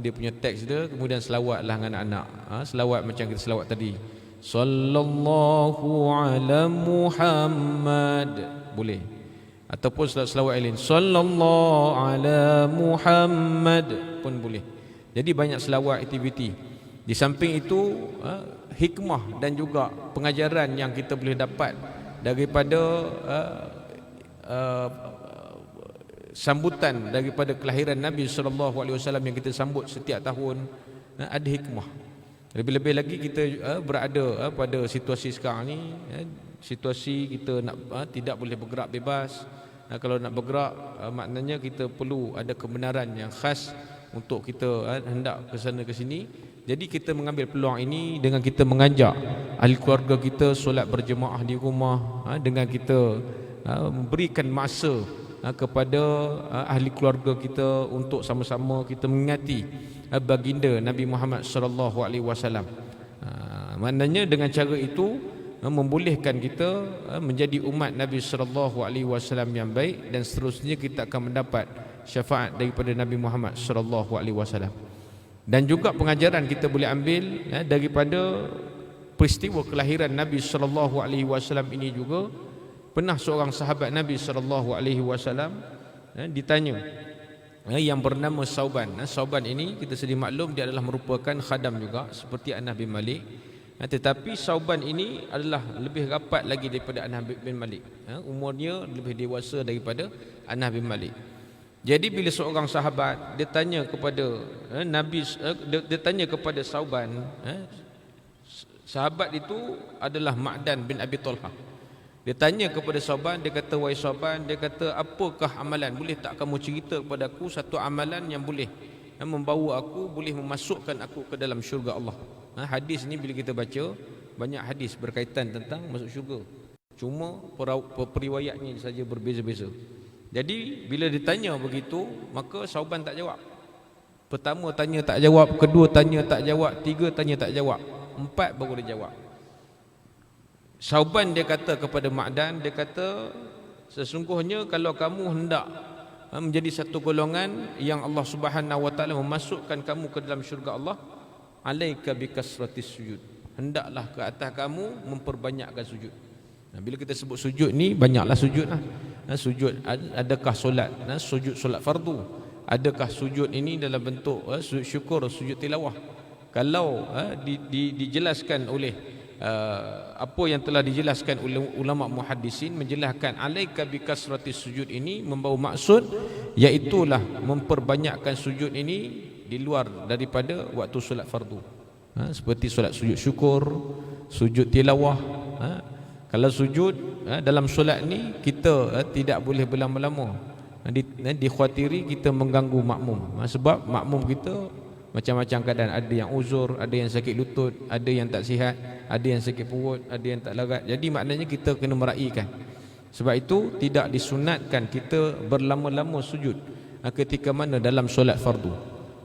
dia punya teks dia, kemudian selawatlah dengan anak-anak. Selawat macam kita selawat tadi, sallallahu ala Muhammad, boleh. Ataupun selawat lain, sallallahu ala Muhammad pun boleh. Jadi banyak selawat aktiviti. Di samping itu hikmah dan juga pengajaran yang kita boleh dapat daripada sambutan daripada kelahiran Nabi SAW yang kita sambut setiap tahun, ada hikmah. Lebih-lebih lagi kita berada pada situasi sekarang ni, situasi kita nak tidak boleh bergerak bebas. Kalau nak bergerak, maknanya kita perlu ada kebenaran yang khas untuk kita hendak ke sana ke sini. Jadi kita mengambil peluang ini dengan kita mengajak ahli keluarga kita solat berjemaah di rumah, dengan kita memberikan masa kepada ahli keluarga kita untuk sama-sama kita mengingati baginda Nabi Muhammad sallallahu alaihi wasallam. Maknanya dengan cara itu membolehkan kita menjadi umat Nabi sallallahu alaihi wasallam yang baik, dan seterusnya kita akan mendapat syafaat daripada Nabi Muhammad sallallahu alaihi wasallam. Dan juga pengajaran kita boleh ambil daripada peristiwa kelahiran Nabi sallallahu alaihi wasallam ini juga. Pernah seorang sahabat Nabi sallallahu alaihi wasallam ditanya, yang bernama Sauban. Sauban ini kita sedia maklum dia adalah merupakan khadam juga seperti Anas bin Malik. Tetapi Sauban ini adalah lebih rapat lagi daripada Anas bin Malik. Umurnya lebih dewasa daripada Anas bin Malik. Jadi bila seorang sahabat dia tanya kepada Nabi, dia tanya kepada Sauban, sahabat itu adalah Ma'dan bin Abi Talha. Dia tanya kepada Sauban, dia kata, wahai Sauban, dia kata, apakah amalan? Boleh tak kamu cerita kepada aku satu amalan yang boleh membawa aku, boleh memasukkan aku ke dalam syurga Allah? Hadis ni bila kita baca, banyak hadis berkaitan tentang masuk syurga. Cuma periwayatnya saja berbeza-beza. Jadi bila ditanya begitu, maka Sauban tak jawab. Pertama tanya tak jawab, kedua tanya tak jawab, tiga tanya tak jawab, empat baru dia jawab. Sauban dia kata kepada Ma'dan, dia kata, sesungguhnya kalau kamu hendak menjadi satu golongan yang Allah Subhanahu wa taala memasukkan kamu ke dalam syurga Allah, alaika bikasratis sujud. Hendaklah ke atas kamu memperbanyakkan sujud. Bila kita sebut sujud ni, banyaklah sujud lah. Sujud, adakah solat, sujud solat fardu, adakah sujud ini dalam bentuk sujud syukur, sujud tilawah? Kalau dijelaskan oleh apa yang telah dijelaskan oleh ulama muhaddisin, menjelaskan alaika bikasratis sujud ini membawa maksud iaitulah memperbanyakkan sujud ini di luar daripada waktu solat fardu, seperti solat sujud syukur, sujud tilawah. Kalau sujud dalam solat ni kita tidak boleh berlama-lama, dikhawatiri kita mengganggu makmum, sebab makmum kita macam-macam keadaan, ada yang uzur, ada yang sakit lutut, ada yang tak sihat, ada yang sakit perut, ada yang tak larat. Jadi maknanya kita kena meraihkan. Sebab itu tidak disunatkan kita berlama-lama sujud ketika mana dalam solat fardu.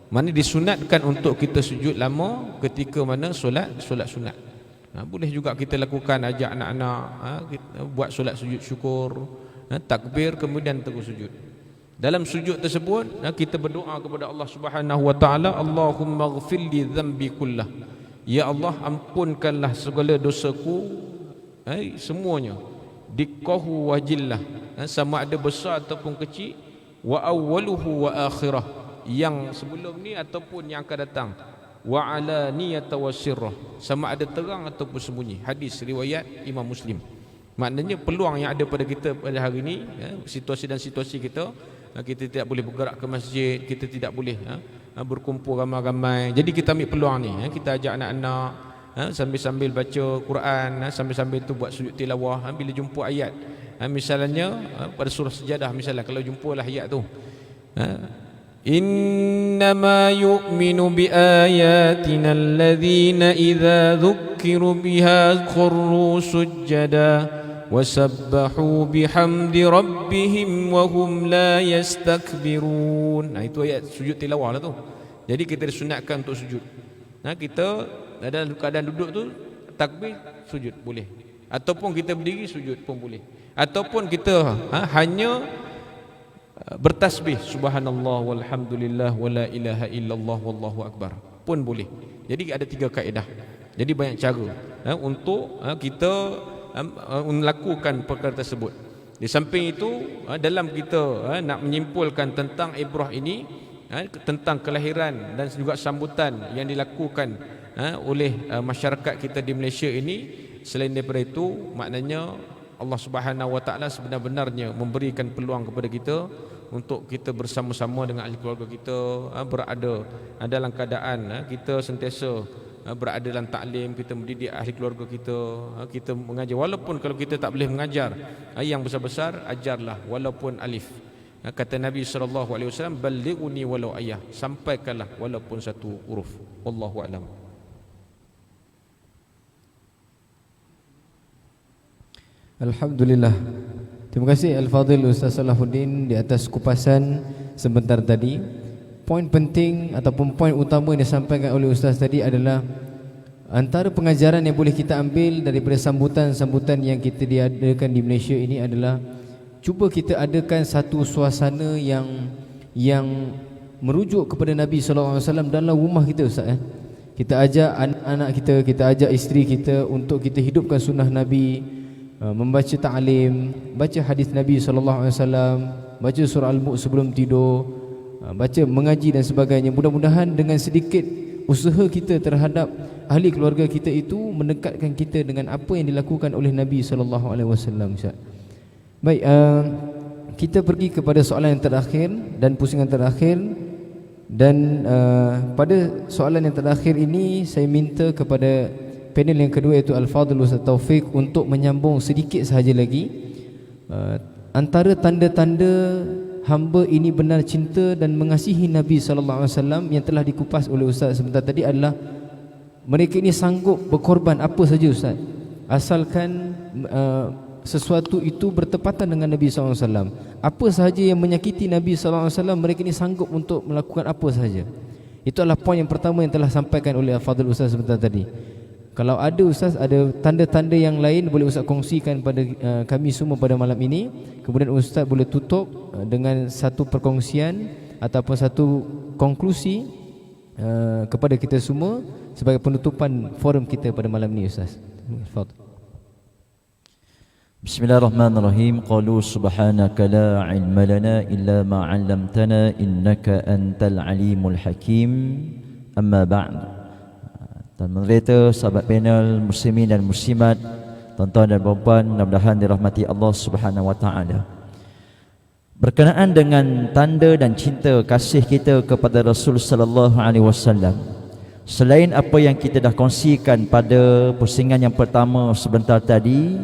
Mana disunatkan untuk kita sujud lama ketika mana solat sunat. Boleh juga kita lakukan, ajak anak-anak buat solat sujud syukur, takbir, kemudian terus sujud. Dalam sujud tersebut kita berdoa kepada Allah Subhanahu wa taala, Allahumma ghfirli dhanbi kullah. Ya Allah, ampunkanlah segala dosaku semuanya. Diqqahu wa jillah, sama ada besar ataupun kecil, wa awwaluhu wa akhirah, yang sebelum ni ataupun yang akan datang, wa alaniyata wa sirrah, sama ada terang ataupun sembunyi. Hadis riwayat Imam Muslim. Maknanya peluang yang ada pada kita pada hari ini, situasi dan situasi kita tidak boleh bergerak ke masjid, kita tidak boleh berkumpul ramai-ramai. Jadi kita ambil peluang ni, kita ajak anak-anak sambil-sambil baca Quran, sambil-sambil tu buat sujud tilawah. Bila jumpa ayat, misalnya pada surah Sejadah, misalnya kalau jumpalah ayat tu, innama yu'minu bi ayatina alladhina idza dhukkiru biha kharru sujjada wasabbahu bihamdi rabbihim wa hum la yastakbirun. Itu ayat sujud tilawah lah tu. Jadi kita disunatkan untuk sujud. Kita dalam keadaan duduk tu takbir, sujud boleh, ataupun kita berdiri sujud pun boleh, ataupun kita hanya bertasbih subhanallah walhamdulillah wala ilaha illallah wallahu akbar pun boleh. Jadi ada 3 kaedah. Jadi banyak cara untuk kita melakukan perkara tersebut. Di samping itu, dalam kita nak menyimpulkan tentang ibrah ini, tentang kelahiran dan juga sambutan yang dilakukan oleh masyarakat kita di Malaysia ini, selain daripada itu, maknanya Allah Subhanahu wa taala sebenar-benarnya memberikan peluang kepada kita untuk kita bersama-sama dengan ahli keluarga kita berada dalam keadaan kita sentiasa berada dalam taklim, kita mendidik ahli keluarga kita, kita mengajar. Walaupun kalau kita tak boleh mengajar yang besar-besar, ajarlah walaupun alif. Kata Nabi SAW, ballighuni walau ayah, sampaikanlah walaupun satu huruf. Wallahu a'lam. Alhamdulillah. Terima kasih Al-Fadhil Ustaz Salahuddin di atas kupasan sebentar tadi. Poin penting ataupun poin utama yang disampaikan oleh Ustaz tadi adalah antara pengajaran yang boleh kita ambil daripada sambutan-sambutan yang kita diadakan di Malaysia ini adalah cuba kita adakan satu suasana yang merujuk kepada Nabi SAW dalam rumah kita, Ustaz. Kita ajak anak-anak kita, kita ajak isteri kita untuk kita hidupkan sunnah Nabi, membaca ta'lim, baca hadis Nabi SAW, baca surah Al-Mulk sebelum tidur, baca, mengaji dan sebagainya. Mudah-mudahan dengan sedikit usaha kita terhadap ahli keluarga kita itu mendekatkan kita dengan apa yang dilakukan oleh Nabi SAW. Baik, kita pergi kepada soalan yang terakhir dan pusingan terakhir. Dan pada soalan yang terakhir ini saya minta kepada panel yang kedua iaitu Al-Fadhil Ustaz Taufik untuk menyambung sedikit sahaja lagi antara tanda-tanda hamba ini benar cinta dan mengasihi Nabi SAW yang telah dikupas oleh Ustaz sebentar tadi adalah mereka ini sanggup berkorban apa saja, Ustaz, asalkan sesuatu itu bertepatan dengan Nabi SAW. Apa sahaja yang menyakiti Nabi SAW, mereka ini sanggup untuk melakukan apa sahaja. Itu adalah poin yang pertama yang telah sampaikan oleh Al-Fadhil Ustaz sebentar tadi. Kalau ada Ustaz, ada tanda-tanda yang lain boleh Ustaz kongsikan pada kami semua pada malam ini. Kemudian Ustaz boleh tutup dengan satu perkongsian ataupun satu konklusi kepada kita semua sebagai penutupan forum kita pada malam ini, Ustaz. Bismillahirrahmanirrahim. Qalu subhanaka la ilma lana illa ma 'allamtana innaka antal alimul hakim. Amma ba'd. Dan moderator, sahabat panel, muslimin dan muslimat, tuan-tuan dan puan-puan, mudah-mudahan dirahmati Allah Subhanahu wa taala. Berkenaan dengan tanda dan cinta kasih kita kepada Rasul sallallahu alaihi wasallam, selain apa yang kita dah kongsikan pada pusingan yang pertama sebentar tadi,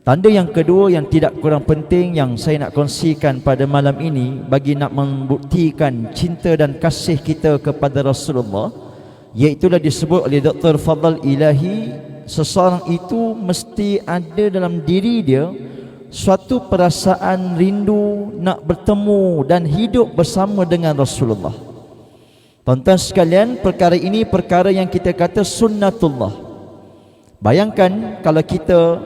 tanda yang kedua yang tidak kurang penting yang saya nak kongsikan pada malam ini bagi nak membuktikan cinta dan kasih kita kepada Rasulullah, iaitulah disebut oleh Dr. Fadl Ilahi, seseorang itu mesti ada dalam diri dia suatu perasaan rindu nak bertemu dan hidup bersama dengan Rasulullah. Tuan-tuan sekalian, perkara ini perkara yang kita kata sunnatullah. Bayangkan kalau kita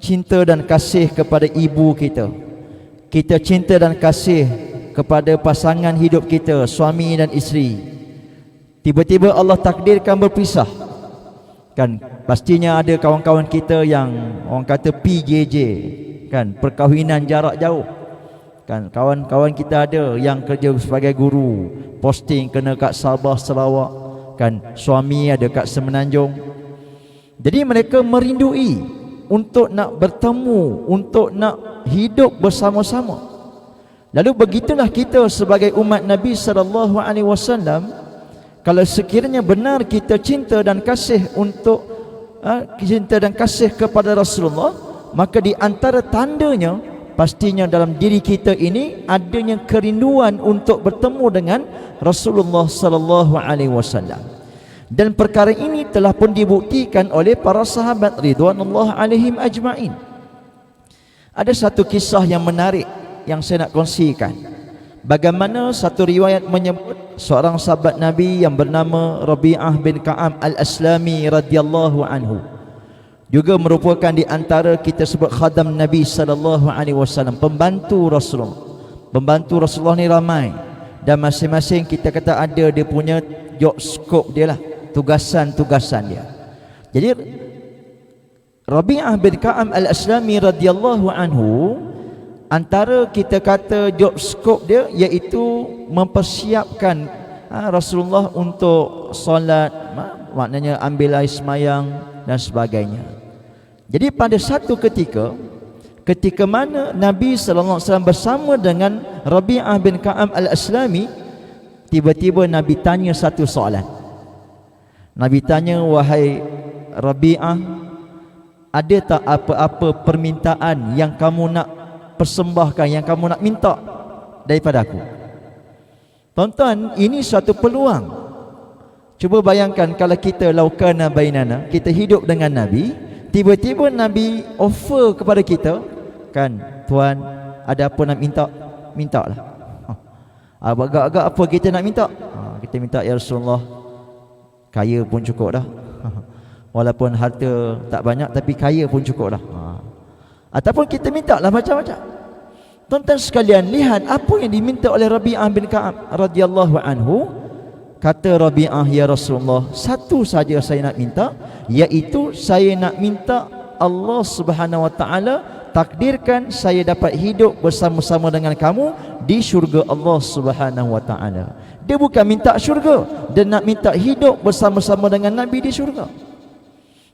cinta dan kasih kepada ibu kita, kita cinta dan kasih kepada pasangan hidup kita, suami dan isteri, tiba-tiba Allah takdirkan berpisah, kan pastinya ada kawan-kawan kita yang orang kata PJJ, kan, perkahwinan jarak jauh, kan. Kawan-kawan kita ada yang kerja sebagai guru, posting kena kat Sabah Sarawak, kan, suami ada kat Semenanjung. Jadi mereka merindui untuk nak bertemu, untuk nak hidup bersama-sama. Lalu begitulah kita sebagai umat Nabi sallallahu alaihi wasallam, kalau sekiranya benar kita cinta dan kasih untuk cinta dan kasih kepada Rasulullah, maka di antara tandanya pastinya dalam diri kita ini adanya kerinduan untuk bertemu dengan Rasulullah sallallahu alaihi wasallam. Dan perkara ini telah pun dibuktikan oleh para sahabat ridwanullah alaihim ajma'in. Ada satu kisah yang menarik yang saya nak kongsikan. Bagaimana satu riwayat menyebut seorang sahabat Nabi yang bernama Rabi'ah bin Ka'ab al-Aslami radhiyallahu anhu, juga merupakan di antara kita sebut khadam Nabi sallallahu alaihi wasallam, pembantu Rasulullah. Pembantu Rasulullah ni ramai dan masing-masing kita kata ada dia punya job scope dia lah, tugasan-tugasan dia. Jadi Rabi'ah bin Ka'ab al-Aslami radhiyallahu anhu, antara kita kata job scope dia iaitu mempersiapkan Rasulullah untuk solat, maknanya ambil air semayang dan sebagainya. Jadi pada satu ketika mana Nabi sallallahu alaihi wasallam bersama dengan Rabi'ah bin Ka'ab al-Aslami, tiba-tiba Nabi tanya satu soalan. Nabi tanya, wahai Rabi'ah, ada tak apa-apa permintaan yang kamu nak persembahkan, yang kamu nak minta daripada aku? Tuan-tuan, ini satu peluang. Cuba bayangkan kalau kita laukana bainana, kita hidup dengan Nabi, tiba-tiba Nabi offer kepada kita, kan, tuan, ada apa nak minta? Mintalah. Agak-agak apa kita nak minta? Kita minta, ya Rasulullah, kaya pun cukup dah. Walaupun harta tak banyak, tapi kaya pun cukup dah. Ataupun kita minta lah macam-macam. Tuan-tuan sekalian, lihat apa yang diminta oleh Rabi'ah bin Ka'ab radhiyallahu anhu. Kata Rabi'ah, ya Rasulullah, satu saja saya nak minta, iaitu saya nak minta Allah Subhanahu wa taala takdirkan saya dapat hidup bersama-sama dengan kamu di syurga Allah Subhanahu wa taala. Dia bukan minta syurga, dia nak minta hidup bersama-sama dengan Nabi di syurga.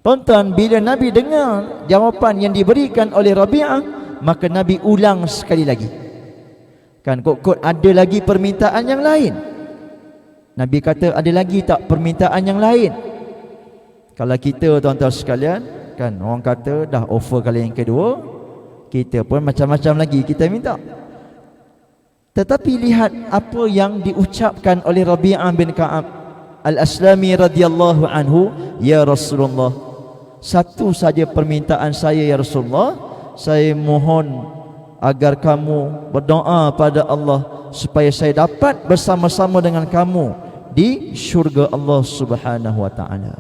Tuan-tuan, bila Nabi dengar jawapan yang diberikan oleh Rabi'ah, maka Nabi ulang sekali lagi. Kan kot-kot ada lagi permintaan yang lain. Nabi kata, ada lagi tak permintaan yang lain? Kalau kita, tuan-tuan sekalian, kan orang kata dah offer kali yang kedua, kita pun macam-macam lagi kita minta. Tetapi lihat apa yang diucapkan oleh Rabi'ah bin Ka'ab Al-Aslami radhiyallahu anhu, ya Rasulullah, satu saja permintaan saya, ya Rasulullah, saya mohon agar kamu berdoa pada Allah supaya saya dapat bersama-sama dengan kamu di syurga Allah Subhanahu wa taala.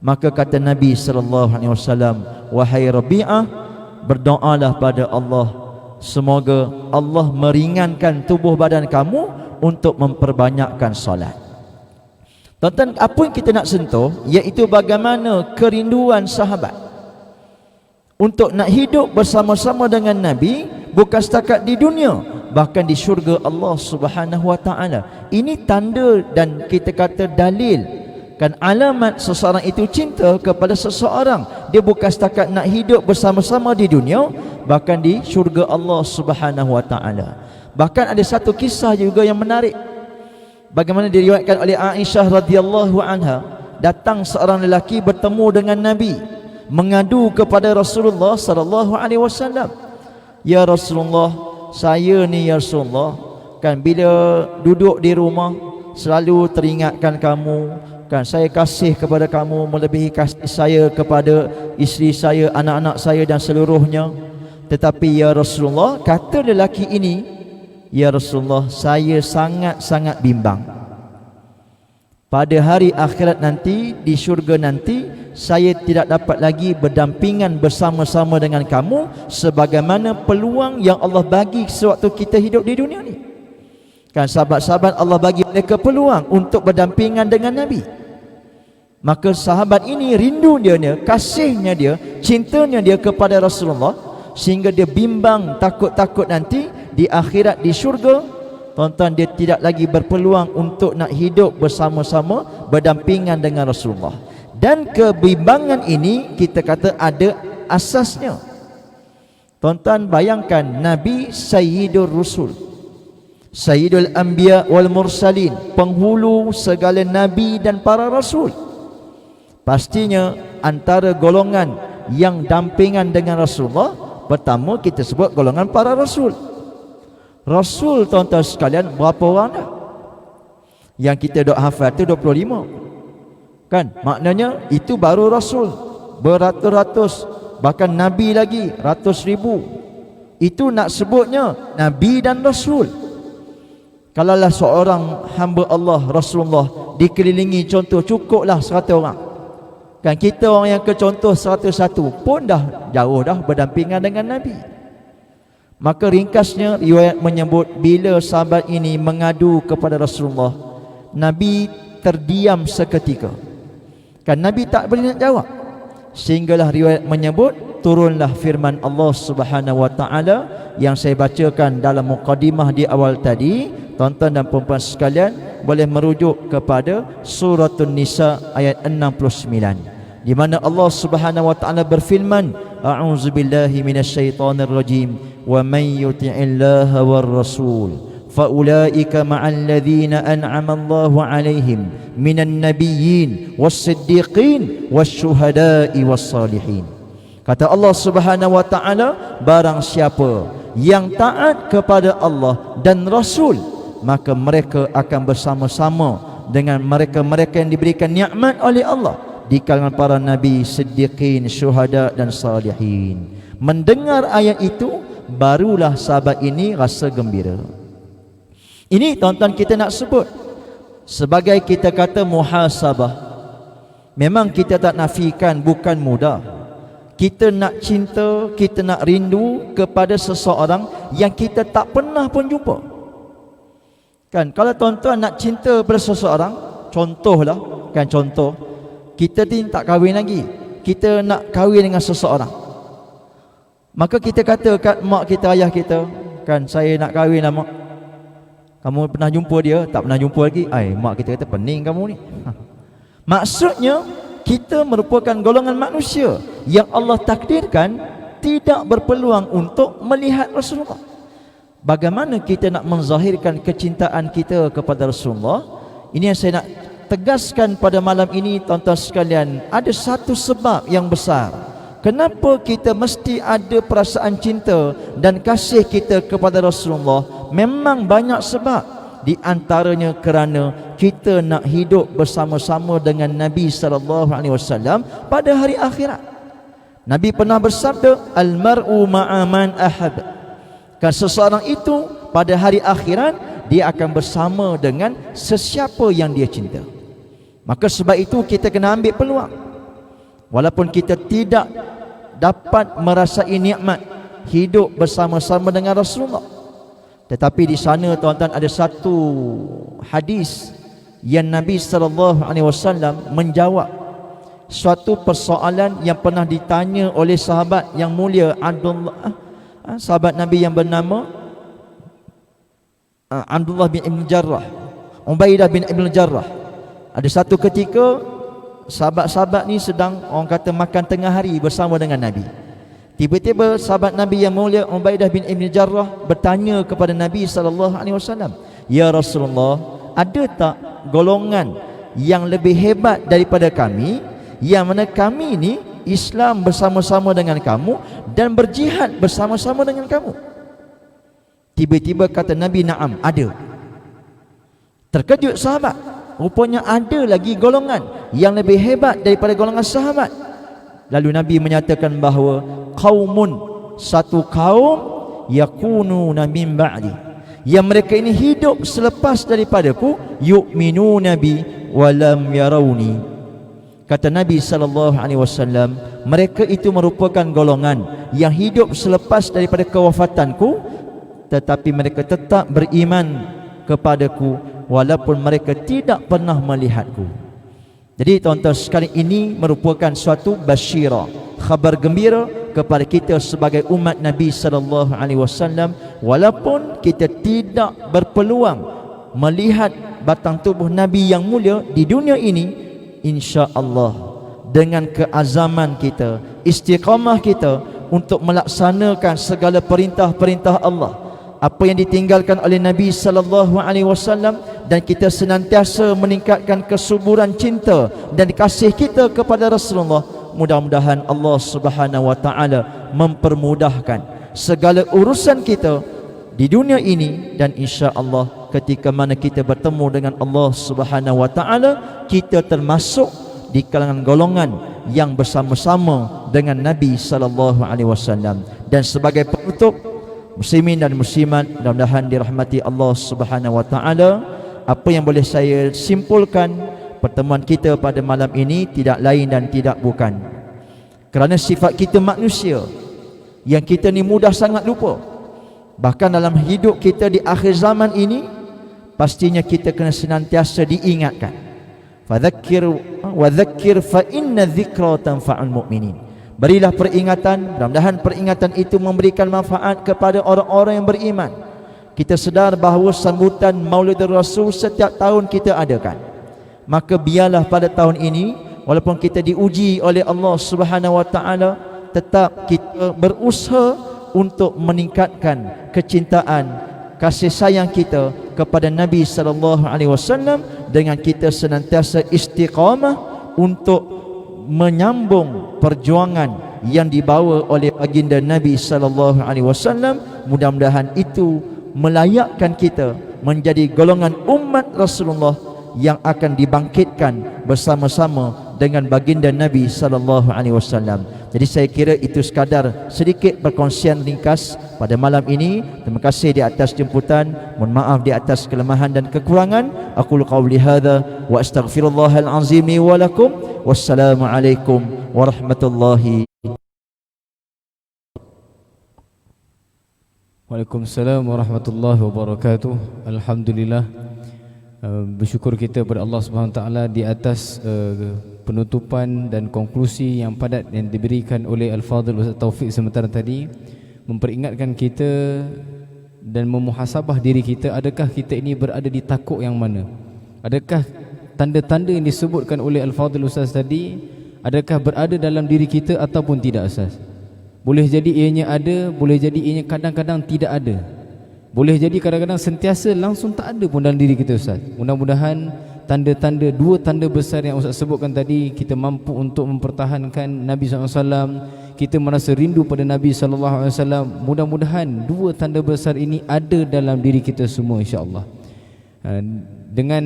Maka kata Nabi sallallahu alaihi wasallam, wahai Rabi'ah, berdoalah pada Allah, semoga Allah meringankan tubuh badan kamu untuk memperbanyakkan solat. Tuan-tuan, apa yang kita nak sentuh, iaitu bagaimana kerinduan sahabat untuk nak hidup bersama-sama dengan Nabi, bukan setakat di dunia, bahkan di syurga Allah Subhanahu wa taala. Ini tanda dan kita kata dalil, kan, alamat seseorang itu cinta kepada seseorang. Dia bukan setakat nak hidup bersama-sama di dunia, bahkan di syurga Allah Subhanahu wa taala. Bahkan ada satu kisah juga yang menarik, bagaimana diriwayatkan oleh Aisyah radhiyallahu anha. Datang seorang lelaki bertemu dengan Nabi, mengadu kepada Rasulullah sallallahu alaihi wasallam, ya Rasulullah, saya ni, ya Rasulullah, kan bila duduk di rumah selalu teringatkan kamu, kan, saya kasih kepada kamu melebihi kasih saya kepada isteri saya, anak-anak saya dan seluruhnya. Tetapi ya Rasulullah, kata lelaki ini, ya Rasulullah, saya sangat-sangat bimbang. Pada hari akhirat nanti, di syurga nanti, saya tidak dapat lagi berdampingan bersama-sama dengan kamu sebagaimana peluang yang Allah bagi sewaktu kita hidup di dunia ni. Kan, sahabat-sahabat Allah bagi mereka peluang untuk berdampingan dengan Nabi. Maka sahabat ini rindu dia, kasihnya dia, cintanya dia kepada Rasulullah, sehingga dia bimbang, takut-takut nanti di akhirat, di syurga, tuan-tuan, dia tidak lagi berpeluang untuk nak hidup bersama-sama berdampingan dengan Rasulullah. Dan kebimbangan ini kita kata ada asasnya. Tuan-tuan, bayangkan Nabi Sayyidul Rusul, Sayyidul Anbiya wal Mursalin, penghulu segala Nabi dan para Rasul. Pastinya antara golongan yang dampingan dengan Rasulullah, pertama kita sebut golongan para Rasul. Rasul, tuan-tuan sekalian, berapa orang dah? Yang kita dok hafal tu 25. Kan, maknanya itu baru Rasul, beratus-ratus, bahkan Nabi lagi ratus ribu. Itu nak sebutnya Nabi dan Rasul. Kalaulah seorang hamba Allah, Rasulullah, dikelilingi contoh cukuplah 100 orang. Kan, kita orang yang ke contoh 101 pun dah jauh dah berdampingan dengan Nabi. Maka ringkasnya riwayat menyebut bila sahabat ini mengadu kepada Rasulullah, Nabi terdiam seketika. Kan, Nabi tak boleh nak jawab. Sehinggalah riwayat menyebut turunlah firman Allah Subhanahu wa taala yang saya bacakan dalam mukadimah di awal tadi. Tuan-tuan dan puan-puan sekalian boleh merujuk kepada Suratun Nisa ayat 69, di mana Allah Subhanahu wa taala berfirman, a'udzubillahi minasyaitonirrajim, wa may yuti'illaha war rasul faulaika ma'al ladzina an'ama Allahu 'alaihim minan nabiyyin was-siddiqin wasyuhada'i was-salihin. Kata Allah Subhanahu wa taala, barang siapa yang taat kepada Allah dan Rasul, maka mereka akan bersama-sama dengan mereka-mereka yang diberikan nikmat oleh Allah di kalangan para nabi, siddiqin, syuhada dan salihin. Mendengar ayat itu, barulah sahabat ini rasa gembira. Ini tuan-tuan kita nak sebut sebagai kita kata muhasabah. Memang kita tak nafikan bukan mudah. Kita nak cinta, kita nak rindu kepada seseorang yang kita tak pernah pun jumpa. Kan, kalau tuan-tuan nak cinta pada seseorang, contohlah, kan contoh, kita ni tak kahwin lagi, kita nak kahwin dengan seseorang. Maka kita kata kat mak kita, ayah kita, kan, saya nak kahwin lah mak. Kamu pernah jumpa dia? Tak pernah jumpa lagi. Mak kita kata, pening kamu ni. Maksudnya, kita merupakan golongan manusia yang Allah takdirkan tidak berpeluang untuk melihat Rasulullah. Bagaimana kita nak menzahirkan kecintaan kita kepada Rasulullah? Ini yang saya nak tegaskan pada malam ini, tuan-tuan sekalian. Ada satu sebab yang besar kenapa kita mesti ada perasaan cinta dan kasih kita kepada Rasulullah. Memang banyak sebab. Di antaranya kerana kita nak hidup bersama-sama dengan Nabi SAW pada hari akhirat. Nabi pernah bersabda, al-mar'u ma'a man ahab. Kan seseorang itu pada hari akhirat dia akan bersama dengan sesiapa yang dia cinta. Maka sebab itu kita kena ambil peluang. Walaupun kita tidak dapat merasai nikmat hidup bersama-sama dengan Rasulullah, tetapi di sana tuan-tuan ada satu hadis yang Nabi SAW menjawab suatu persoalan yang pernah ditanya oleh sahabat yang mulia Abdullah, sahabat Nabi yang bernama Abdullah bin Ibn Jarrah, Ubaidah bin Ibn Jarrah. Ada satu ketika sahabat-sahabat ni sedang, orang kata, makan tengah hari bersama dengan Nabi. Tiba-tiba sahabat Nabi yang mulia Ubaidah bin Ibn Jarrah bertanya kepada Nabi SAW, ya Rasulullah, ada tak golongan yang lebih hebat daripada kami, yang mana kami ni Islam bersama-sama dengan kamu dan berjihad bersama-sama dengan kamu? Tiba-tiba kata Nabi, na'am, ada. Terkejut sahabat, rupanya ada lagi golongan yang lebih hebat daripada golongan sahabat. Lalu Nabi menyatakan bahawa qaumun, satu kaum, yakununa min ba'di, yang mereka ini hidup selepas daripadaku, yu'minuna bi walam yarawni. Kata Nabi SAW, mereka itu merupakan golongan yang hidup selepas daripada kewafatanku, tetapi mereka tetap beriman kepadaku walaupun mereka tidak pernah melihatku. Jadi tuan-tuan sekalian, ini merupakan suatu basyirah, khabar gembira kepada kita sebagai umat Nabi SAW. Walaupun kita tidak berpeluang melihat batang tubuh Nabi yang mulia di dunia ini, insya-Allah dengan keazaman kita, istiqamah kita untuk melaksanakan segala perintah-perintah Allah, apa yang ditinggalkan oleh Nabi SAW, dan kita senantiasa meningkatkan kesuburan cinta dan kasih kita kepada Rasulullah, mudah-mudahan Allah Subhanahu wa taala mempermudahkan segala urusan kita di dunia ini, dan insya-Allah ketika mana kita bertemu dengan Allah Subhanahu wa taala, kita termasuk di kalangan golongan yang bersama-sama dengan Nabi SAW. Dan sebagai penutup, muslimin dan muslimat mudah-mudahan dirahmati Allah Subhanahu wa taala, apa yang boleh saya simpulkan pertemuan kita pada malam ini tidak lain dan tidak bukan kerana sifat kita manusia yang kita ni mudah sangat lupa. Bahkan dalam hidup kita di akhir zaman ini, pastinya kita kena senantiasa diingatkan, fadzakkir wa dzakkir fa inna dzikra tanfa'ul mu'minin. Berilah peringatan, mudah-mudahan peringatan itu memberikan manfaat kepada orang-orang yang beriman. Kita sedar bahawa sambutan Maulidur Rasul setiap tahun kita adakan. Maka biarlah pada tahun ini, walaupun kita diuji oleh Allah Subhanahu wa taala, tetap kita berusaha untuk meningkatkan kecintaan kasih sayang kita kepada Nabi sallallahu alaihi wasallam dengan kita senantiasa istiqamah untuk menyambung perjuangan yang dibawa oleh baginda Nabi sallallahu alaihi wasallam. Mudah-mudahan itu melayakkan kita menjadi golongan umat Rasulullah yang akan dibangkitkan bersama-sama dengan baginda Nabi sallallahu alaihi wasallam. Jadi saya kira itu sekadar sedikit perkongsian ringkas pada malam ini. Terima kasih di atas jemputan. Mohon maaf di atas kelemahan dan kekurangan. Aqulu qawli hadza wa astaghfirullahal azim li wa lakum. Wassalamu alaikum warahmatullahi. Waalaikumsalam warahmatullahi wabarakatuh. Alhamdulillah, bersyukur kita kepada Allah Subhanahu taala di atas penutupan dan konklusi yang padat yang diberikan oleh Al-Fadhil Ustaz Taufiq sementara tadi, memperingatkan kita dan memuhasabah diri kita, adakah kita ini berada di takuk yang mana? Adakah tanda-tanda yang disebutkan oleh Al-Fadhil Ustaz tadi adakah berada dalam diri kita ataupun tidak, Ustaz? Boleh jadi ianya ada, boleh jadi ianya kadang-kadang tidak ada. Boleh jadi kadang-kadang sentiasa langsung tak ada pun dalam diri kita, Ustaz. Mudah-mudahan tanda-tanda, dua tanda besar yang Ustaz sebutkan tadi, kita mampu untuk mempertahankan Nabi SAW, kita merasa rindu pada Nabi SAW. Mudah-mudahan dua tanda besar ini ada dalam diri kita semua, insya-Allah. Dengan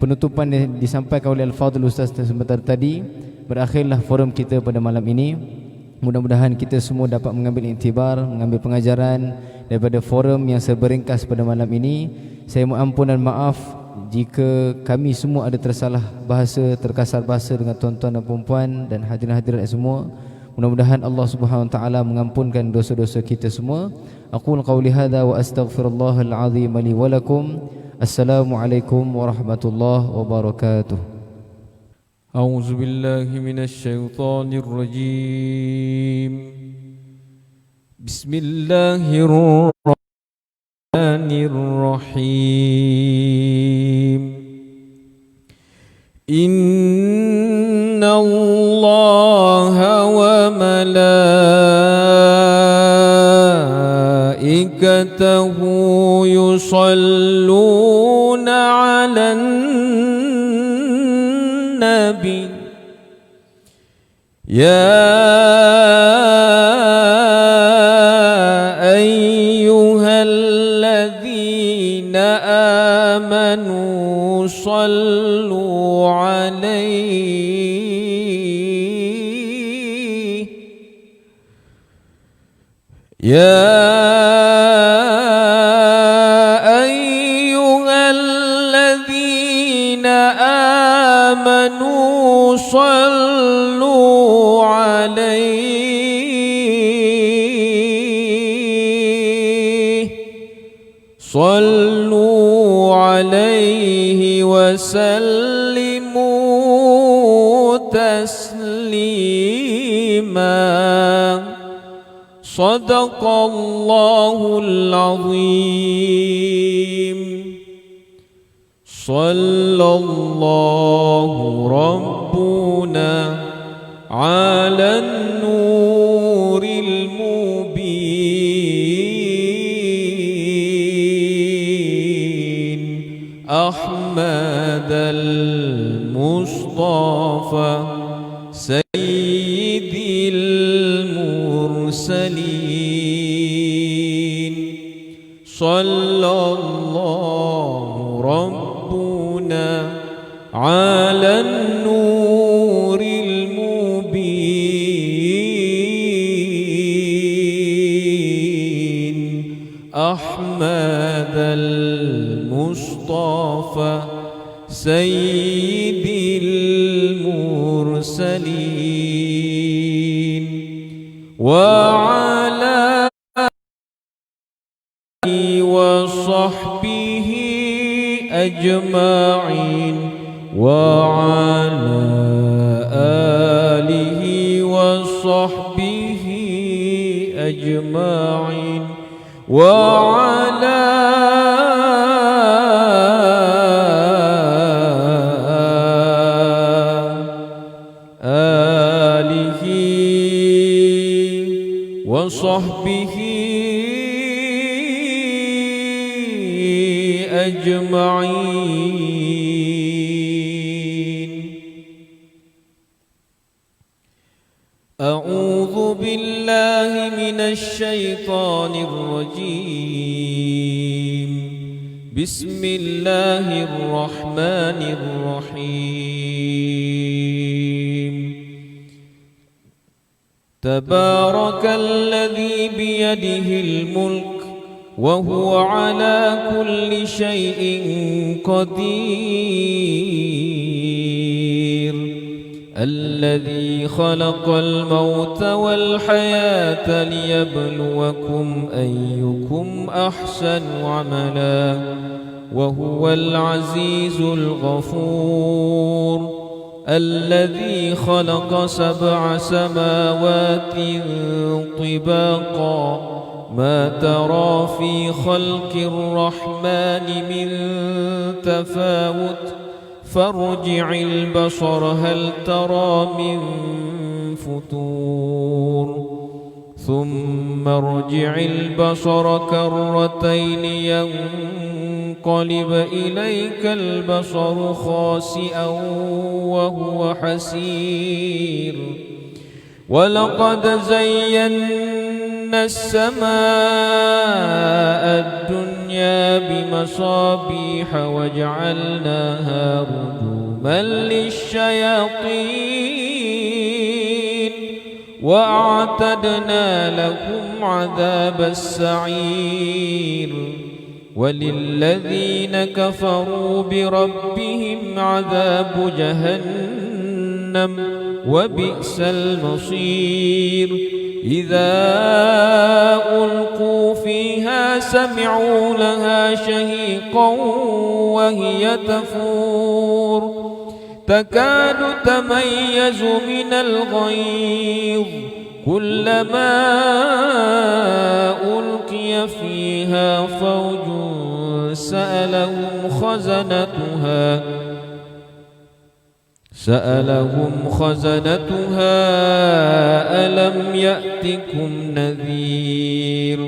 penutupan yang disampaikan oleh Al-Fadhil Ustaz sebentar tadi, berakhirlah forum kita pada malam ini. Mudah-mudahan kita semua dapat mengambil iktibar, mengambil pengajaran daripada forum yang seberingkas pada malam ini. Saya mohon ampun dan maaf jika kami semua ada tersalah bahasa, terkasar bahasa dengan tuan-tuan dan puan-puan dan hadirin-hadirat semua. Mudah-mudahan Allah Subhanahu wa taala mengampunkan dosa-dosa kita semua. Aqul qawli hadza wa astaghfirullahal azim li wa lakum. Assalamualaikum warahmatullahi wabarakatuh. أعوذ بالله من الشيطان الرجيم بسم الله الرحمن الرحيم إن الله وملائكته يصلون على النبي يا أيها الذين آمنوا صلوا عليه يا صلوا عليه وسلموا تسليما صدق الله العظيم صلى الله ربنا على النور المبين أحمد المصطفى سيد المرسلين صلى الله ربنا على النور المبين أحمد المصطفى سيد المرسلين وعلى آله وصحبه أجمعين وعلى آله وصحبه أجمعين وعلى آله وصحبه أجمعين. أعوذ بالله من الشيطان الرجيم. بسم الله الرحمن الرحيم. تبارك الذي بيده الملك وهو على كل شيء قدير. الذي خلق الموت والحياة ليبلوكم أيكم أحسن عملا وهو العزيز الغفور. الذي خلق 7 سماوات طباقا ما ترى في خلق الرحمن من تفاوت فارجع البصر هل ترى من فطور ثم ارجع البصر كرتين ينقلب إليك البصر خاسئا وهو حسير. ولقد زينا السماء الدنيا بمصابيح وجعلناها رجوما للشياطين وأعتدنا لهم عذاب السعير. وللذين كفروا بربهم عذاب جهنم وبئس المصير. إذا ألقوا فيها سمعوا لها شهيقا وهي تفور تكاد تميز من الغيظ كلما ألقي فيها فوج سألهم خزنتها ألم يأتكم نذير.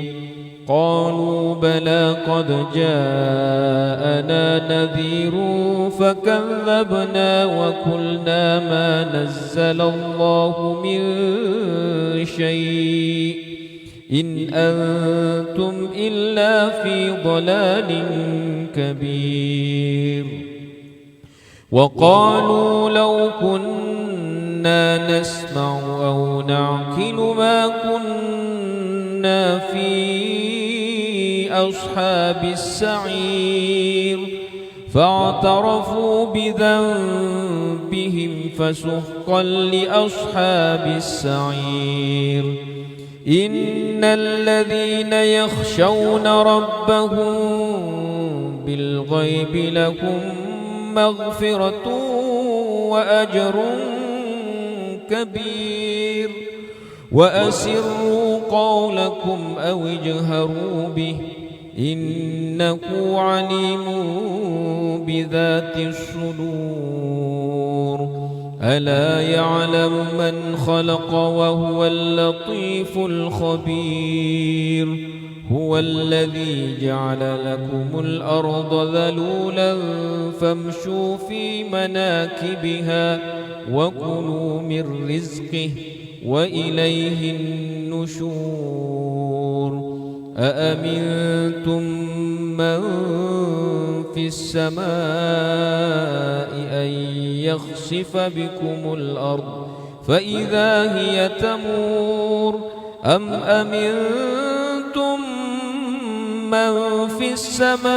قالوا بلى قد جاءنا نذير فكذبنا وقلنا ما نزل الله من شيء إن أنتم إلا في ضلال كبير. وقالوا لو كنا نسمع أو نعقل ما كنا في أصحاب السعير. فاعترفوا بذنبهم فسحقا لأصحاب السعير. إن الذين يخشون ربهم بالغيب لهم مغفرة وأجر كبير. وأسروا قولكم أو اجهروا به إنه عليم بذات الصدور. ألا يعلم من خلق وهو اللطيف الخبير. هو الذي جعل لكم الأرض ذلولا فامشوا في مناكبها وكلوا من رزقه وإليه النشور. أأمنتم من في السماء أن يخسف بكم الأرض فإذا هي تمور أم أمنتم من في السماء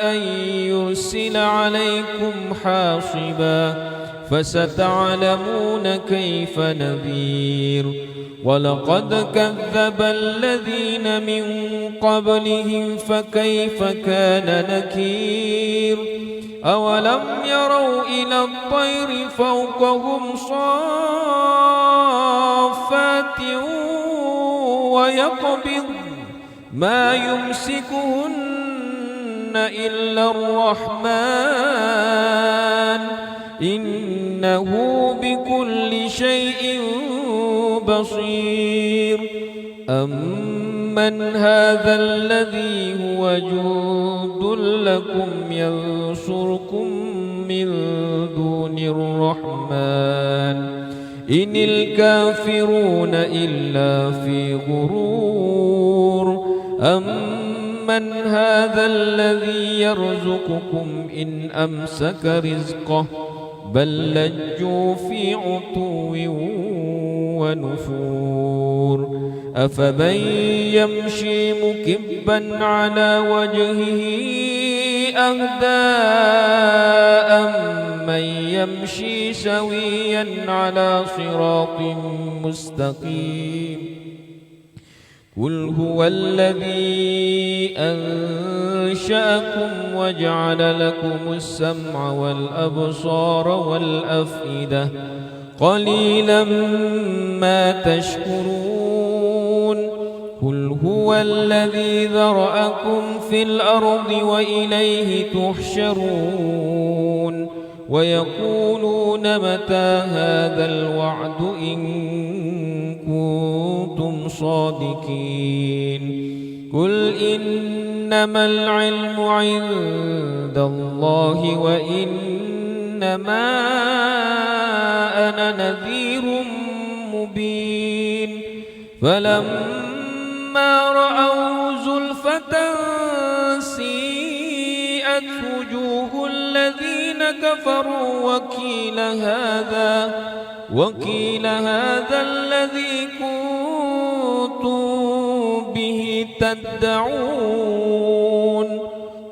أن يرسل عليكم حاصبا فستعلمون كيف نذير. ولقد كذب الذين من قبلهم فكيف كان نكير. أولم يروا إلى الطير فوقهم صافات ويقبض ما يمسكهن إلا الرحمن إنه بكل شيء بصير. أمن أمن هذا الذي هو جند لكم ينصركم من دون الرحمن إن الكافرون إلا في غرور أمن هذا الذي يرزقكم إن أمسك رزقه بل لجوا في عتو ونفور أفمن يمشي مكبا على وجهه أهدى أمن يمشي سويا على صراط مستقيم قل هو الذي أنشأكم وجعل لكم السمع والأبصار والأفئدة قليلا ما تشكرون قل هو الذي ذرأكم في الأرض وإليه تحشرون ويقولون متى هذا الوعد إن كنتم صادقين قل إنما العلم عند الله وإنما أنا نذير مبين فلما رأوا زلفة سيئت وجوه الذين كفروا وقيل هذا الذي كنتم به تدعون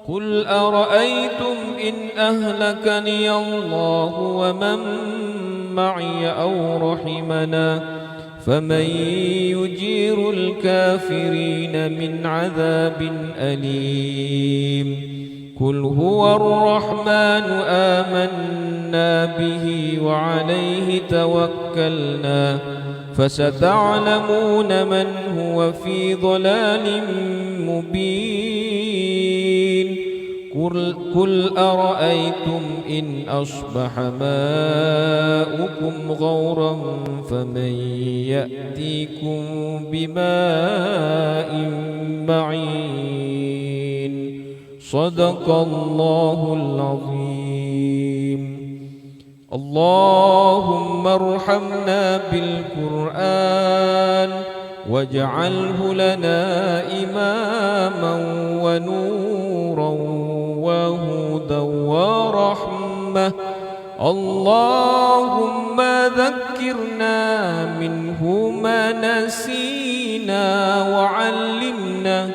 قل أرأيتم إن أهلكني الله ومن معي أو رحمنا فمن يجير الكافرين من عذاب أليم قل هو الرحمن آمنا به وعليه توكلنا فستعلمون من هو في ضلال مبين قل أرأيتم إن أصبح ماؤكم غورا فمن يأتيكم بماء معين صدق الله العظيم اللهم ارحمنا بالقرآن واجعله لنا إماما ونورا وهدى ورحمة اللهم ذكرنا منه ما نسينا وعلمنا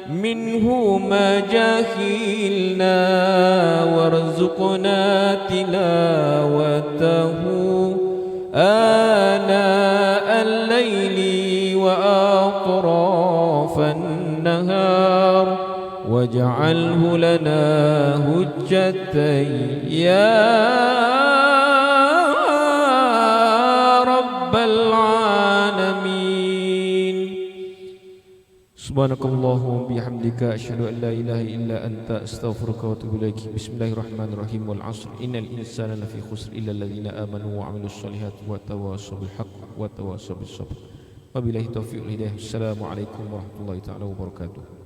منه ما جهلنا وارزقنا تلاوته آناء الليل وأطراف النهار واجعله لنا هجتين يا رب العالمين سبحانك اللهم وبحمدك أشهد أن لا إله إلا أنت أستغفرك وأتوب إليك بسم الله الرحمن الرحيم والعصر إن الإنسان لفي خسر إلا الذين آمنوا وعملوا الصالحات وتواصوا بالحق وتواصوا بالصبر وبالله التوفيق والهداية السلام عليكم ورحمة الله تعالى وبركاته.